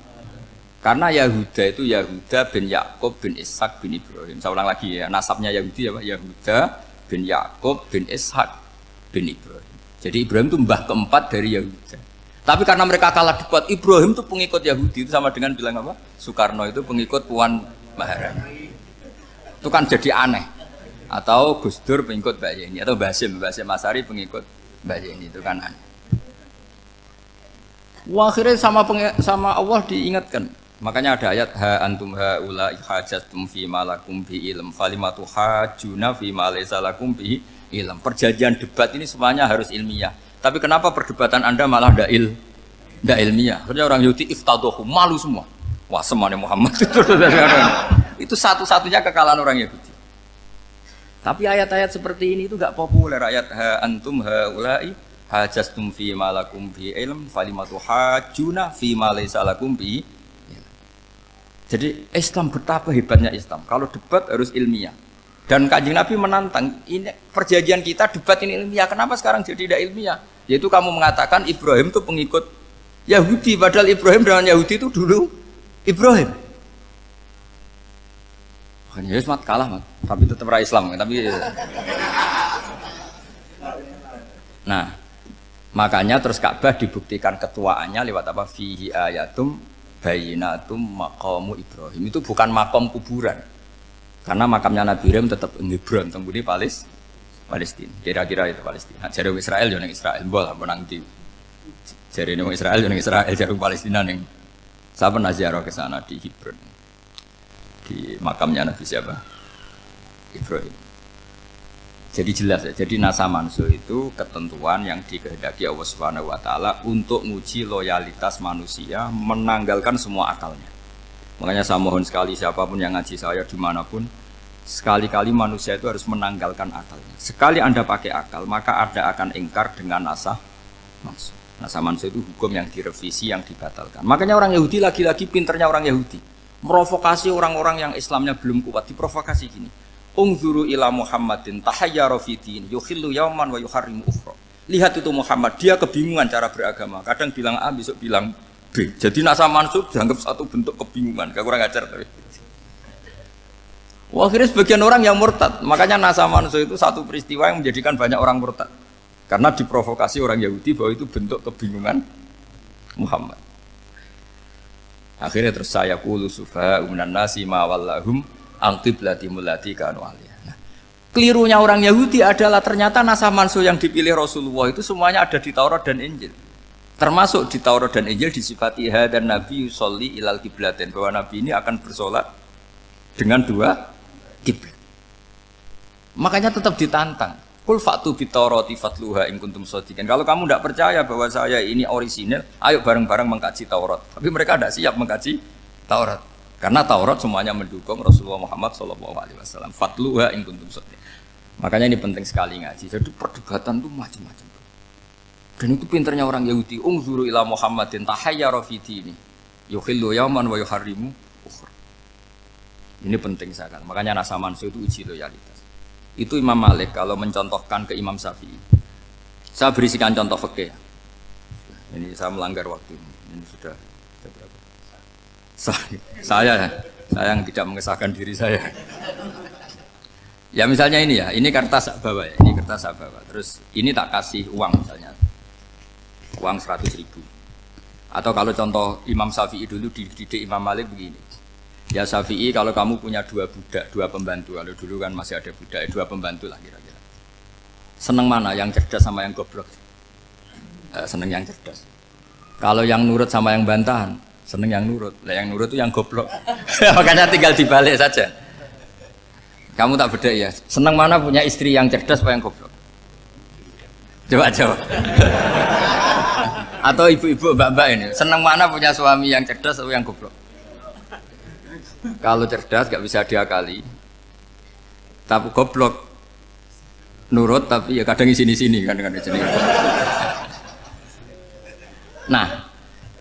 Karena Yahuda itu Yahuda bin Yakub bin Ishak bin Ibrahim. Saya ulang lagi ya, nasabnya Yahudi ya Pak. Yahuda bin Yakub bin Ishak bin Ibrahim. Jadi Ibrahim itu mbah keempat dari Yahuda. Tapi karena mereka kalah debat, Ibrahim itu pengikut Yahudi, itu sama dengan bilang apa? Soekarno itu pengikut Puan Maharani. Itu kan jadi aneh. Atau Gus Dur pengikut Mbak Yeni, atau Basim Asari pengikut Mbak Yeni, itu kan aneh. Wah, akhirnya sama Allah diingatkan. Makanya ada ayat ha antum haula hajjatum fi malakum bi ilm falimatu hajuna fi ma laysa lakum bi ilm. Perjanjian debat ini semuanya harus ilmiah. Tapi kenapa perdebatan Anda malah ndak ilmiah? Karena orang Yahudi iftadohu, malu semua. Wah, semuanya Muhammad itu satu-satunya kekalahan orang Yahudi. Tapi ayat-ayat seperti ini itu enggak populer. Ayat ha antum haula hajjatum fi malakum bi ilm falimatu hajuna fi ma laysa lakum bi. Jadi Islam, betapa hebatnya Islam. Kalau debat harus ilmiah. Dan Kanjeng Nabi menantang, ini perjanjian kita debat ini ilmiah. Kenapa sekarang jadi tidak ilmiah? Yaitu kamu mengatakan Ibrahim itu pengikut Yahudi, padahal Ibrahim dengan Yahudi itu dulu Ibrahim. Makanya Yusmat kalah, man. Tapi tetap ra Islam. Tapi nah, makanya terus Ka'bah dibuktikan ketuaannya lewat apa? Fihi ayatum bayinatum maqamu Ibrahim. Itu bukan makom kuburan. Karena makamnya Nabi Ibrahim tetap Hebron, tembuhne Palestina. Kira-kira itu Palestina. Jare Israel yo ning Israel, mbok lah menang di. Jare ning Israel yo ning Israel, jare Palestina ning. Saya pernah ziarah ke sana di Hebron. Di makamnya Nabi siapa? Ibrahim. Jadi jelas ya, jadi nasa manso itu ketentuan yang dikehendaki Allah Subhanahu wa taala untuk menguji loyalitas manusia, menanggalkan semua akalnya. Makanya saya mohon sekali siapapun yang ngaji saya dimanapun, sekali-kali manusia itu harus menanggalkan akalnya. Sekali Anda pakai akal, maka Anda akan ingkar dengan nasa manso. Nasa manso itu hukum yang direvisi, yang dibatalkan. Makanya orang Yahudi lagi-lagi pinternya orang Yahudi, merovokasi orang-orang yang Islamnya belum kuat, diprovokasi gini. Ungzuru ila Muhammadin tahayyara fi din yukhillu yauman wa yuharrimu ukhra. Lihat itu Muhammad, dia kebingungan cara beragama. Kadang bilang A, besok bilang B. Jadi nasa mansub dianggap satu bentuk kebingungan. Gak kurang ajar tapi. Wah, akhirnya sebagian orang yang murtad. Makanya nasa mansub itu satu peristiwa yang menjadikan banyak orang murtad. Karena diprovokasi orang Yahudi bahwa itu bentuk kebingungan Muhammad. Akhirnya terus saya qulu sufaha minan nasi ma wallahum angqiblati mulati kanu aliyah. Nah, kelirunya orang Yahudi adalah ternyata nasa manso yang dipilih Rasulullah itu semuanya ada di Taurat dan Injil. Termasuk di Taurat dan Injil disifati dan Nabi yusolli ilal kiblatin, bahwa Nabi ini akan bersolat dengan dua kiblat. Makanya tetap ditantang. Kul fa'tu bitaurati fatluha in kuntum shadiqin. Kalau kamu tidak percaya bahwa saya ini orisinil, ayo bareng-bareng mengkaji Taurat. Tapi mereka tidak siap mengkaji Taurat. Karena Taurat semuanya mendukung Rasulullah Muhammad SAW. Fatluha in kuntum shadiqin. Makanya ini penting sekali ngaji. Jadi perdebatan itu macam-macam. Dan itu pinternya orang Yahudi. Ungzuru ila Muhammadin tahayyara fi dini yukhillu yauman wa yuharrimu ukhra. Ini penting sekali. Makanya nasa mansu itu uji loyalitas. Itu Imam Malik kalau mencontohkan ke Imam Syafi'i. Saya berisikan contoh fikih. Ini saya melanggar waktu. Ini sudah berapa? Saya yang tidak mengesahkan diri saya. Ya misalnya ini ya, ini kertas saya bawa ya, ini kertas saya bawa. Terus ini tak kasih uang misalnya, uang 100.000. Atau kalau contoh Imam Syafi'i dulu dididik Imam Malik begini. Ya Syafi'i, kalau kamu punya dua budak, dua pembantu, kalau dulu kan masih ada budak, dua pembantu lah kira-kira. Seneng mana, yang cerdas sama yang goblok? Seneng yang cerdas. Kalau yang nurut sama yang bantahan, seneng yang nurut. Lah yang nurut itu yang goblok. Makanya tinggal dibalik saja. Kamu tak beda ya. Seneng mana punya istri yang cerdas apa yang goblok? Coba jawab. Atau ibu-ibu mbak-mbak ini, seneng mana punya suami yang cerdas atau yang goblok? Kalau cerdas gak bisa diakali. Tapi goblok nurut tapi ya kadang di sini kan di sini. Nah,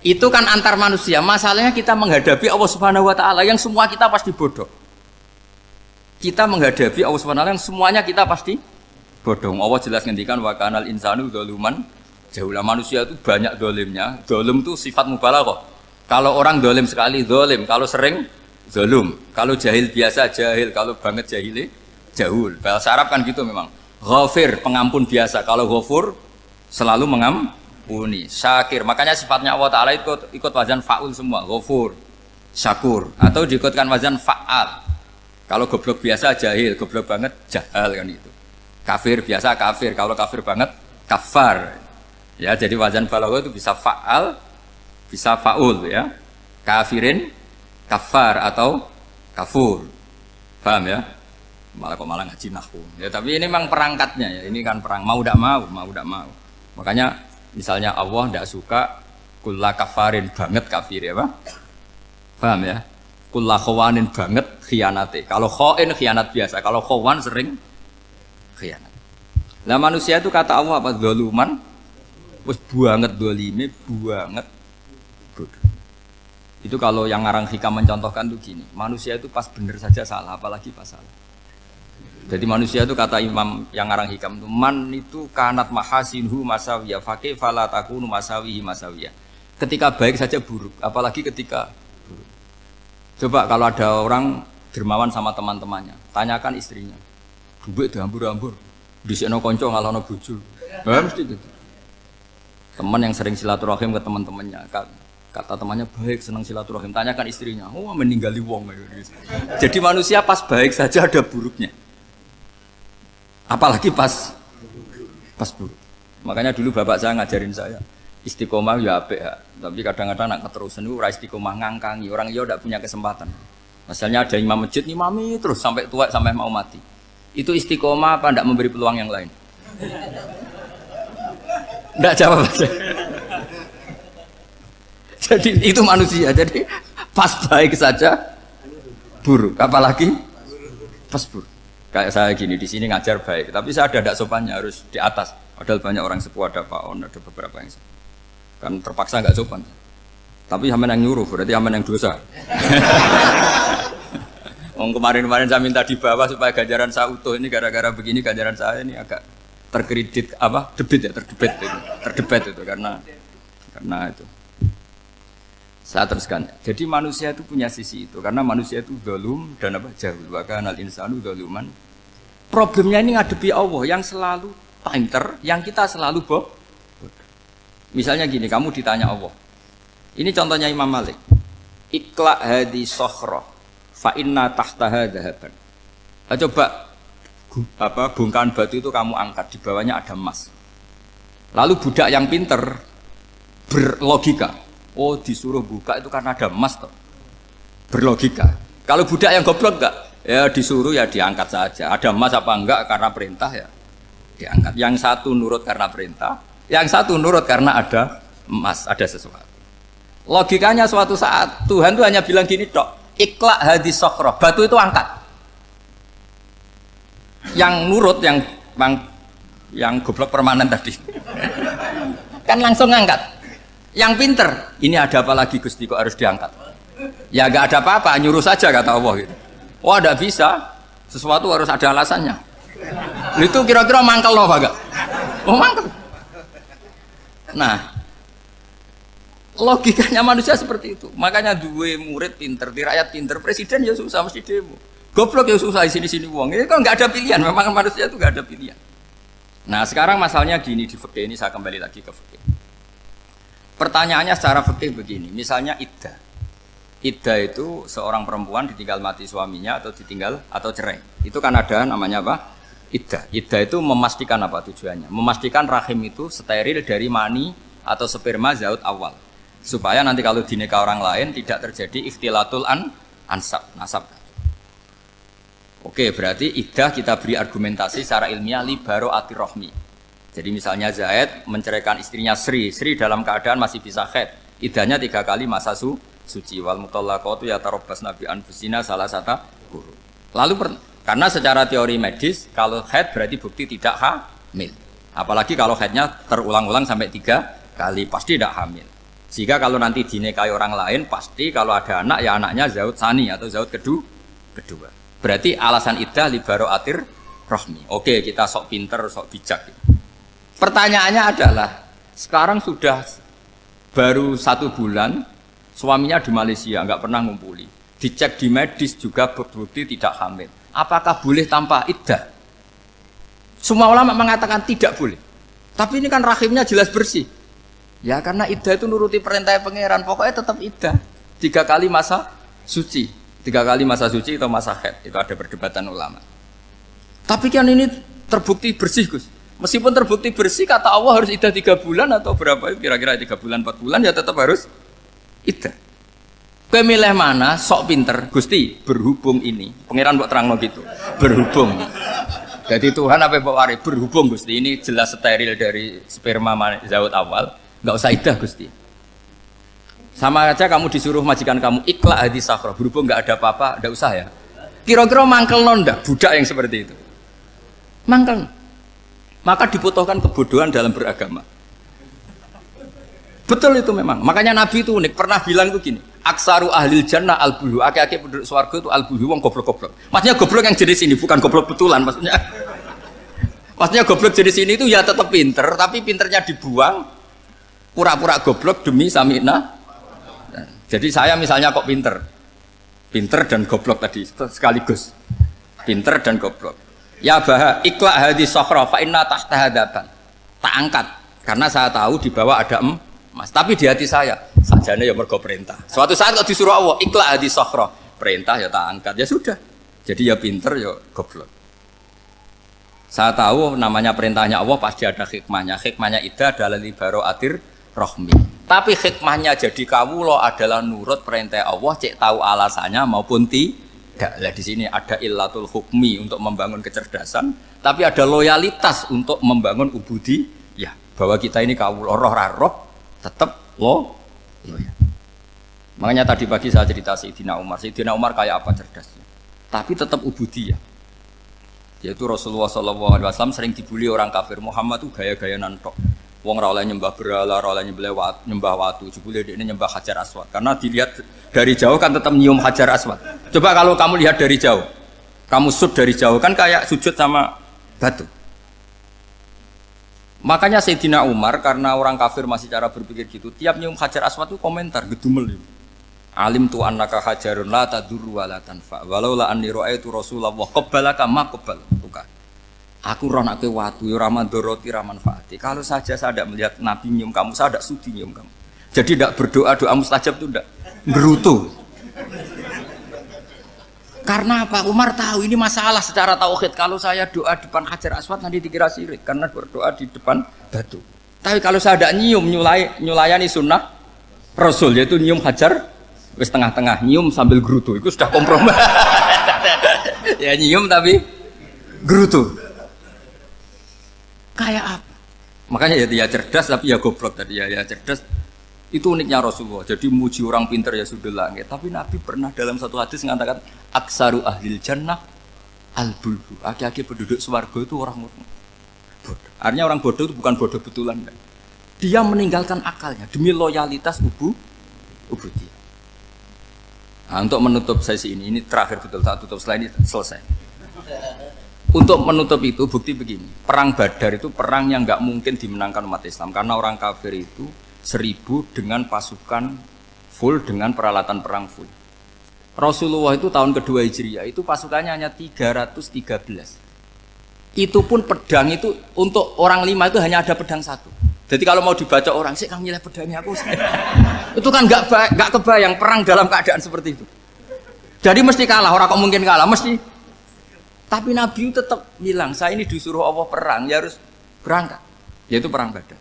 itu kan antar manusia. Masalahnya kita menghadapi Allah Subhanahu wa taala yang semua kita pasti bodoh. Kita menghadapi Allah Subhanahu wa taala yang semuanya kita pasti bodoh. Allah jelas ngendikan wa kanal insanu dzaluman jahula. Manusia itu banyak dolimnya. Dolim itu sifat mubalaghah. Kalau orang dolim sekali dolim, kalau sering zalum, kalau jahil biasa jahil, kalau banget jahile jahul. Bahasa Arab kan gitu memang. Ghafir pengampun biasa, kalau ghafur selalu mengampuni. Syakir, makanya sifatnya Allah Ta'ala ikut wazan fa'ul semua. Ghafur, syakur, atau diikutkan wazan fa'al. Kalau goblok biasa jahil, goblok banget jahal kan gitu. Kafir biasa kafir, kalau kafir banget kafar. Ya, jadi wazan balaghah itu bisa fa'al, bisa fa'ul ya. Kafirin, kafar atau kafur. Paham ya? Malah ngaji nahwu. Ya, tapi ini memang perangkatnya ya. Ini kan perang mau tidak mau. Makanya misalnya Allah tidak suka kulla kafarin banget kafir ya, Pak. Paham ya? Kulla khawanin banget khianate. Kalau khain khianat biasa, kalau khawan sering khianat. Nah, manusia itu kata Allah apa? Zaluman. Wis banget dolime, banget bodoh. Itu kalau yang ngarang hikam mencontohkan tuh gini, manusia itu pas bener saja salah, apalagi pas salah. Jadi manusia itu kata imam yang ngarang hikam itu, man itu kanat mahasinhu masawiyah, fakih fala takunu masawihi masawiyah. Ketika baik saja buruk, apalagi ketika buruk. Coba kalau ada orang dermawan sama teman-temannya, tanyakan istrinya, duit dihambur-hambur, disekno konco ngalono bojo. Mesti gitu. Teman yang sering silaturahim ke teman-temannya, kata temannya baik, senang silaturahim, tanyakan istrinya, oh meninggali wong. Jadi manusia pas baik saja ada buruknya, apalagi pas buruk. Makanya dulu bapak saya ngajarin saya istiqomah ya apik ya, tapi kadang-kadang nak keterusan itu ora istiqomah ngangkangi orang, ya tidak punya kesempatan. Misalnya ada imam masjid ngimami terus sampai tua, sampai mau mati, itu istiqomah apa tidak memberi peluang yang lain? Tidak jawab aja. Jadi itu manusia. Jadi pas baik saja buruk, apalagi pas buruk. Kayak saya gini di sini ngajar baik, tapi saya ada tidak sopannya, harus di atas. Padahal banyak orang sepuh, ada Pak On, ada beberapa yang kan terpaksa nggak sopan. Tapi sampean yang nyuruh, berarti sampean yang dosa. Kemarin saya minta di bawah supaya ganjaran saya utuh, ini gara-gara begini ganjaran saya ini agak terkredit terdebat itu karena itu. Saya teruskan. Jadi manusia itu punya sisi itu karena manusia itu dzalum dan jahul. Wa kanal insanu dzaluman. Problemnya ini ngadepi Allah yang selalu pinter, yang kita selalu bodoh. Misalnya gini, kamu ditanya Allah. Ini contohnya Imam Malik. Ikla hadi sokhra fa inna tahtaha dhahaban. Coba bongkahan batu itu kamu angkat, di bawahnya ada emas. Lalu budak yang pinter berlogika, oh disuruh buka itu karena ada emas toh. Berlogika. Kalau budak yang goblok enggak, ya disuruh ya diangkat saja. Ada emas apa enggak karena perintah ya diangkat. Yang satu nurut karena perintah, yang satu nurut karena ada emas, ada sesuatu. Logikanya suatu saat Tuhan tuh hanya bilang gini tok, ikla hadis sokhroh, batu itu angkat. Yang nurut yang goblok permanen tadi kan langsung ngangkat. Yang pinter, ini ada apa lagi Gusti kok harus diangkat? Ya gak ada apa-apa, nyuruh saja kata Allah gitu. Oh tidak bisa, sesuatu harus ada alasannya. Itu kira-kira mangkel loh agak. Oh mangkel. Nah, logikanya manusia seperti itu. Makanya dua murid pinter, di rakyat pinter, presiden ya susah mesti demo. Goblok ya susah di sini uang. Ini kan nggak ada pilihan. Memang manusia itu nggak ada pilihan. Nah sekarang masalahnya gini di fikih ini, saya kembali lagi ke fikih. Pertanyaannya secara fikih begini. Misalnya iddah. Iddah itu seorang perempuan ditinggal mati suaminya atau ditinggal atau cerai. Itu kan ada namanya apa? Iddah. Iddah itu memastikan apa tujuannya? Memastikan rahim itu steril dari mani atau sperma zaut awal. Supaya nanti kalau dinikah orang lain tidak terjadi ikhtilatul nasab. Oke, berarti iddah kita beri argumentasi secara ilmiah li baro'atir rahmi. Jadi misalnya Zaid menceraikan istrinya Sri dalam keadaan masih bisa haid. Iddahnya 3 kali masa suci. Wal mutallaqatu yatarabbasna bi anfusina salah satu guru. Lalu karena secara teori medis kalau haid berarti bukti tidak hamil. Apalagi kalau haidnya terulang-ulang sampai 3 kali pasti tidak hamil. Sehingga kalau nanti dinikahi orang lain pasti kalau ada anak ya anaknya zaud sani atau zaud kedua. Berarti alasan iddah li baro'atir rahmi. Oke, kita sok pinter, sok bijak. Pertanyaannya adalah sekarang sudah baru 1 bulan suaminya di Malaysia nggak pernah ngumpuli, dicek di medis juga berbukti tidak hamil. Apakah boleh tanpa iddah? Semua ulama mengatakan tidak boleh. Tapi ini kan rahimnya jelas bersih. Ya karena iddah itu nuruti perintah pangeran, pokoknya tetap iddah 3 kali masa suci, 3 kali masa suci atau masa haid. Itu ada perdebatan ulama. Tapi kan ini terbukti bersih, Gus. Meskipun terbukti bersih, kata Allah harus iddah 3 bulan atau berapa? Kira-kira 3 bulan, 4 bulan ya tetap harus iddah. Kowe milih mana? Sok pinter, Gusti. Berhubung ini, pangeran mbok terangno gitu. Berhubung. Jadi Tuhan apa mbok wari? Berhubung Gusti. Ini jelas steril dari sperma zaut awal. Enggak usah iddah Gusti. Sama aja kamu disuruh majikan kamu ikhla hadis sakhra. Berhubung enggak ada apa-apa, enggak usah ya. Kira-kira mangkel ndak budak yang seperti itu? Mangkel. Maka dibutuhkan kebodohan dalam beragama. Betul itu memang. Makanya Nabi itu unik, pernah bilang itu gini, aksaru ahlil jannah al-bulhu, aki-aki penduduk swarga itu al-bulhu, wong goblok-goblok. Maksudnya goblok yang jenis ini, bukan goblok betulan maksudnya. Maksudnya goblok jenis ini itu ya tetap pinter, tapi pinternya dibuang, pura-pura goblok demi samina. Jadi saya misalnya kok pinter dan goblok tadi sekaligus, pinter dan goblok. Ya bah, ikhla hadis sakhra fa inna tahta hadaban. Tak angkat karena saya tahu di bawah ada emas. Tapi di hati saya sajane ya mergo perintah. Suatu saat kalau disuruh Allah ikhla hadis sakhra, perintah ya tak angkat. Ya sudah. Jadi ya pinter ya goblok. Saya tahu namanya perintahnya Allah pasti ada hikmahnya. Hikmahnya iddah adalah li baro'atir rahmi. Tapi hikmahnya jadi kawula adalah nurut perintah Allah, cek tahu alasannya maupun tidak. Lah di sini ada illatul hukmi untuk membangun kecerdasan, tapi ada loyalitas untuk membangun ubudi. Ya, bahwa kita ini kawula roh tetap loyal. Makanya tadi pagi saya cerita Sayyidina Umar. Sayyidina Umar kayak apa cerdasnya? Tapi tetap ubudiyah. Yaitu Rasulullah SAW sering dibully orang kafir. Muhammad tuh gaya-gaya nantok. Wong ora oleh nyembah berhala, ora oleh nyembah watu, jebule ini nyembah Hajar Aswad. Karena dilihat dari jauh kan tetap nyium Hajar Aswad. Coba kalau kamu lihat dari jauh, kamu sujud dari jauh kan kayak sujud sama batu. Makanya Sayyidina Umar karena orang kafir masih cara berpikir gitu, tiap nyium Hajar Aswad itu komentar gedumel. Alim tu annaka hajarun la tadurru wa la tanfa. Walau la anni ra'aitu Rasulullah qabbalaka ma qabbaltuka. Aku ronake watu ya ora mandoroti ra manfaati. Kalau saja saya tidak melihat Nabi nyium kamu, saya tidak sudi nyium kamu. Jadi tidak berdoa doa mustajab itu tidak berutuh. Karena apa? Umar tahu ini masalah secara tauhid. Kalau saya doa di depan Hajar Aswad nanti dikira syirik karena berdoa di depan batu. Tapi kalau saya tidak nyium nyulayani sunnah Rasul yaitu nyium Hajar wis tengah-tengah nyium sambil gerutu itu sudah kompromi. Ya nyium tapi gerutu. Kayak apa? Makanya ya cerdas tapi ya goblok tadi ya cerdas. Itu uniknya Rasulullah. Jadi muji orang pintar ya sudah lah. Tapi Nabi pernah dalam satu hadis mengatakan aksaru ahlil jannah al-bulhu. Aki-aki penduduk swarga itu orang bodoh. Artinya orang bodoh itu bukan bodoh betulan. Dia meninggalkan akalnya demi loyalitas ubudi. Nah, untuk menutup sesi ini terakhir betul saat tutup setelah ini selesai. Untuk menutup itu bukti begini, perang Badar itu perang yang nggak mungkin dimenangkan umat Islam karena orang kafir itu 1000 dengan pasukan full dengan peralatan perang full. Rasulullah itu tahun kedua Hijriah itu pasukannya hanya 313. Itu pun pedang itu untuk orang 5 itu hanya ada pedang 1. Jadi kalau mau dibaca orang sih kamu nyileh pedangnya aku. Itu kan nggak kebayang perang dalam keadaan seperti itu. Jadi mesti kalah, orang kok mungkin kalah mesti. Tapi Nabi tetap bilang, saya ini disuruh Allah perang, ya harus berangkat. Yaitu perang Badar.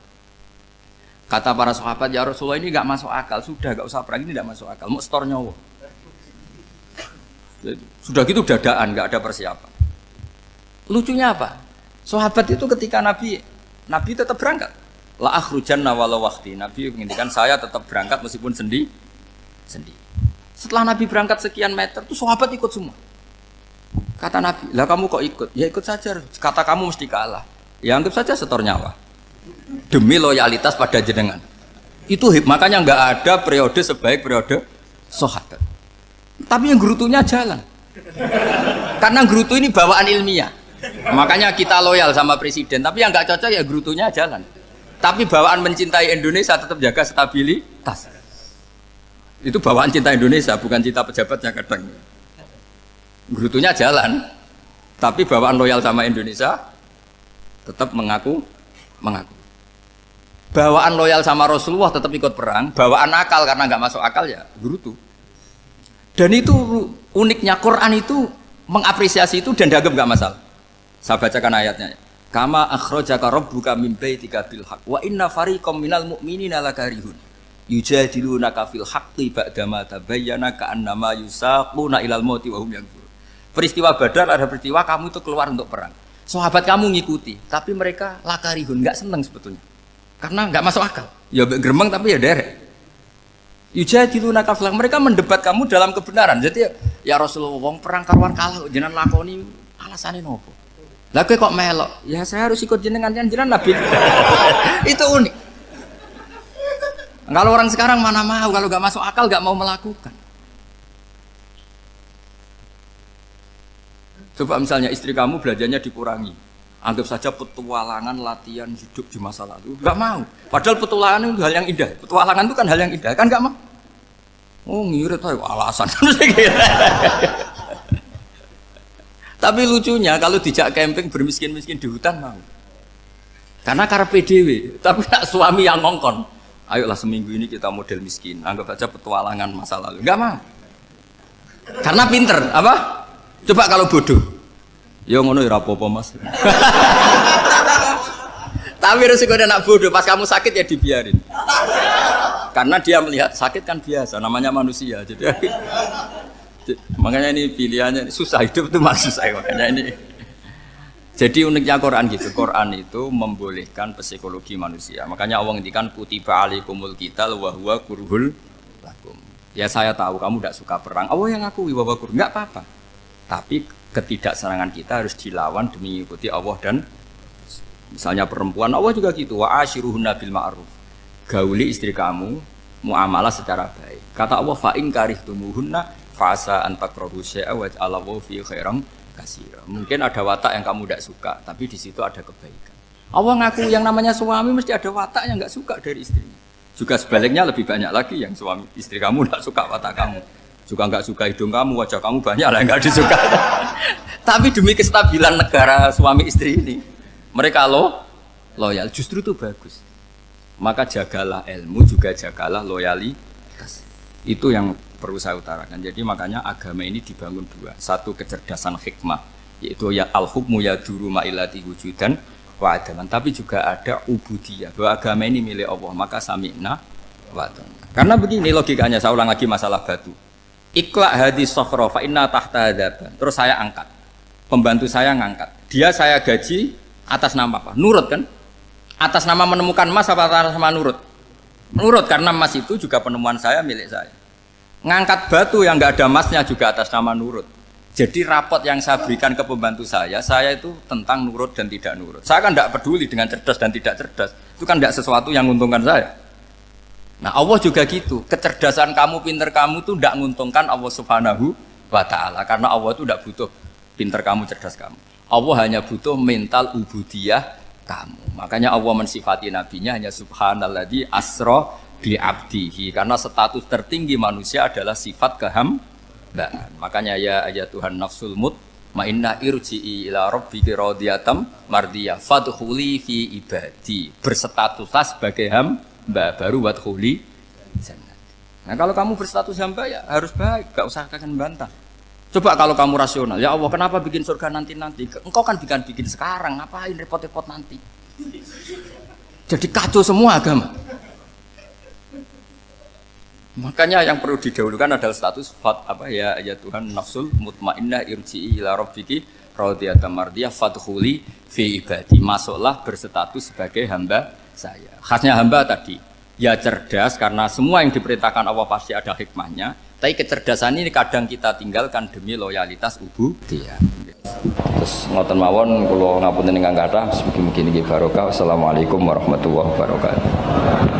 Kata para sahabat, ya Rasulullah ini nggak masuk akal, sudah nggak usah perang, ini nggak masuk akal, mau setor nyawa. Sudah gitu dadaan, nggak ada persiapan. Lucunya apa? Sahabat itu ketika Nabi tetap berangkat. La akhrujanna walau waqti. Nabi menginginkan saya tetap berangkat meskipun sendi. Setelah Nabi berangkat sekian meter, tuh sahabat ikut semua. Kata Nabi, lah kamu kok ikut? Ya ikut saja. Kata kamu mesti kalah. Ya anggap saja setor nyawa. Demi loyalitas pada jenengan. Itu makanya nggak ada periode sebaik periode sahabat. Tapi yang gerutunya jalan. Karena gerutu ini bawaan ilmiah. Makanya kita loyal sama presiden. Tapi yang nggak cocok ya gerutunya jalan. Tapi bawaan mencintai Indonesia tetap jaga stabilitas. Itu bawaan cinta Indonesia, bukan cinta pejabatnya kadang. Gerutunya jalan. Tapi bawaan loyal sama Indonesia tetap mengaku. Bawaan loyal sama Rasulullah tetap ikut perang. Bawaan akal karena nggak masuk akal ya gerutu. Dan itu uniknya Quran itu mengapresiasi itu dan dianggap nggak masalah. Saya bacakan ayatnya. Kama akhrajaka rabbuka min baitika bil haqq wa inna fariqam minal mu'minina lakarihun yujadilunaka fil haqqi ba'dama tabayyana ka'annama yusaquna ilal mauti wa hum yanzurun. Peristiwa Badar ada peristiwa kamu itu keluar untuk perang. Sahabat kamu ngikuti, tapi mereka lakarihun, enggak senang sebetulnya. Karena enggak masuk akal. Ya geremeng tapi ya derek. Yujadilunaka fil haqq, mereka mendebat kamu dalam kebenaran. Jadi ya Rasulullah wong perang karuan kalah jenengan lakoni alasane nopo? Lah kowe kok melok? Ya saya harus ikut jenengan Nabi. Itu unik. Kalau orang sekarang mana mau, kalau nggak masuk akal nggak mau melakukan. Coba misalnya istri kamu belajarnya dikurangi, anggap saja petualangan latihan hidup di masa lalu, nggak mau. Padahal petualangan itu hal yang indah. Petualangan itu kan hal yang indah, kan nggak mau? Oh ngirit ayo alasan. Tapi lucunya kalau dijak camping bermiskin-miskin di hutan mau. Karena karpe dhewe, tapi nak suami yang ngongkon. Ayolah seminggu ini kita model miskin, anggap saja petualangan masa lalu. Enggak mau. Karena pinter, apa? Coba kalau bodoh. Ya ngono ya apa-apa Mas. Tapi resikonya nak bodoh, pas kamu sakit ya dibiarin. Karena dia melihat sakit kan biasa, namanya manusia. Makanya ini pilihannya susah, hidup itu masih susah makanya ini. Jadi uniknya Quran gitu, Quran itu membolehkan psikologi manusia. Makanya Allah ngendikan kutiba alaikumul qital wa huwa kurhul lakum. Ya saya tahu kamu tidak suka perang. Allah yang ngakui wa huwa kurhul, enggak apa-apa. Tapi ketidaksenangan kita harus dilawan demi mengikuti Allah dan misalnya perempuan Allah juga gitu, wa ashiruhunna bil ma'ruf. Gauli istri kamu muamalah secara baik. Kata Allah fa in karihtumuhunna fasa antakrahu syai'a wa ja'alallahu fi khairan katsira. Mungkin ada watak yang kamu tidak suka, tapi di situ ada kebaikan. Allah ngaku yang namanya suami mesti ada watak yang enggak suka dari istrinya. Juga sebaliknya lebih banyak lagi yang suami istri kamu tidak suka watak kamu. Juga enggak suka hidung kamu, wajah kamu banyak lah yang enggak disuka. Tapi demi kestabilan negara suami istri ini, mereka loyal, justru itu bagus. Maka jagalah ilmu, juga jagalah loyalitas. Itu yang perlu saya utarakan. Jadi makanya agama ini dibangun dua. Satu kecerdasan hikmah, yaitu ya al-hukmu ya duru ma'ilati wujudan wa adalan. Tapi juga ada ubudiyah, bahwa agama ini milik Allah. Maka sami'na wa ata'na. Karena begini logikanya, saya ulang lagi masalah batu. Iqla hadis sofro fa inna tahta adaban. Terus saya angkat. Pembantu saya ngangkat. Dia saya gaji atas nama apa? Nurut kan? Atas nama menemukan emas apa atas nama nurut? Nurut, karena emas itu juga penemuan saya, milik saya. Ngangkat batu yang nggak ada emasnya juga atas nama nurut. Jadi rapot yang saya berikan ke pembantu saya itu tentang nurut dan tidak nurut. Saya kan tidak peduli dengan cerdas dan tidak cerdas. Itu kan tidak sesuatu yang menguntungkan saya. Nah Allah juga gitu. Kecerdasan kamu, pinter kamu itu tidak menguntungkan Allah Subhanahu wa Ta'ala. Karena Allah itu tidak butuh pinter kamu, cerdas kamu. Allah hanya butuh mental ubudiyah kamu. Makanya Allah mensifati nabinya hanya subhanalladzi asra bi abdihi, karena status tertinggi manusia adalah sifat kehambaan. Makanya ya Tuhan nafsul mutmainnah irji'i ila rabbiki radhiyatam mardiyah fadkhuli fi ibadi. Berstatuslah sebagai hamba baru wadkhuli jannah. Nah kalau kamu berstatus hamba ya harus baik, gak usah kalian bantah. Coba kalau kamu rasional, ya Allah kenapa bikin surga nanti-nanti? Engkau kan bikin sekarang, ngapain repot-repot nanti? Jadi kacau semua agama. Makanya yang perlu didahulukan adalah status ya Tuhan nafsul mutmainnah irji'i ila rabbiki radiyatan mardiyah fadkhuli fi ibadi. Masuklah berstatus sebagai hamba saya. Khasnya hamba tadi ya cerdas karena semua yang diperintahkan Allah pasti ada hikmahnya. Tapi kecerdasan ini kadang kita tinggalkan demi loyalitas ubudiyah. Terus ngoten mawon kula ngapunten ingkang kathah mugi-mugi niki barokah. Assalamualaikum warahmatullahi wabarakatuh.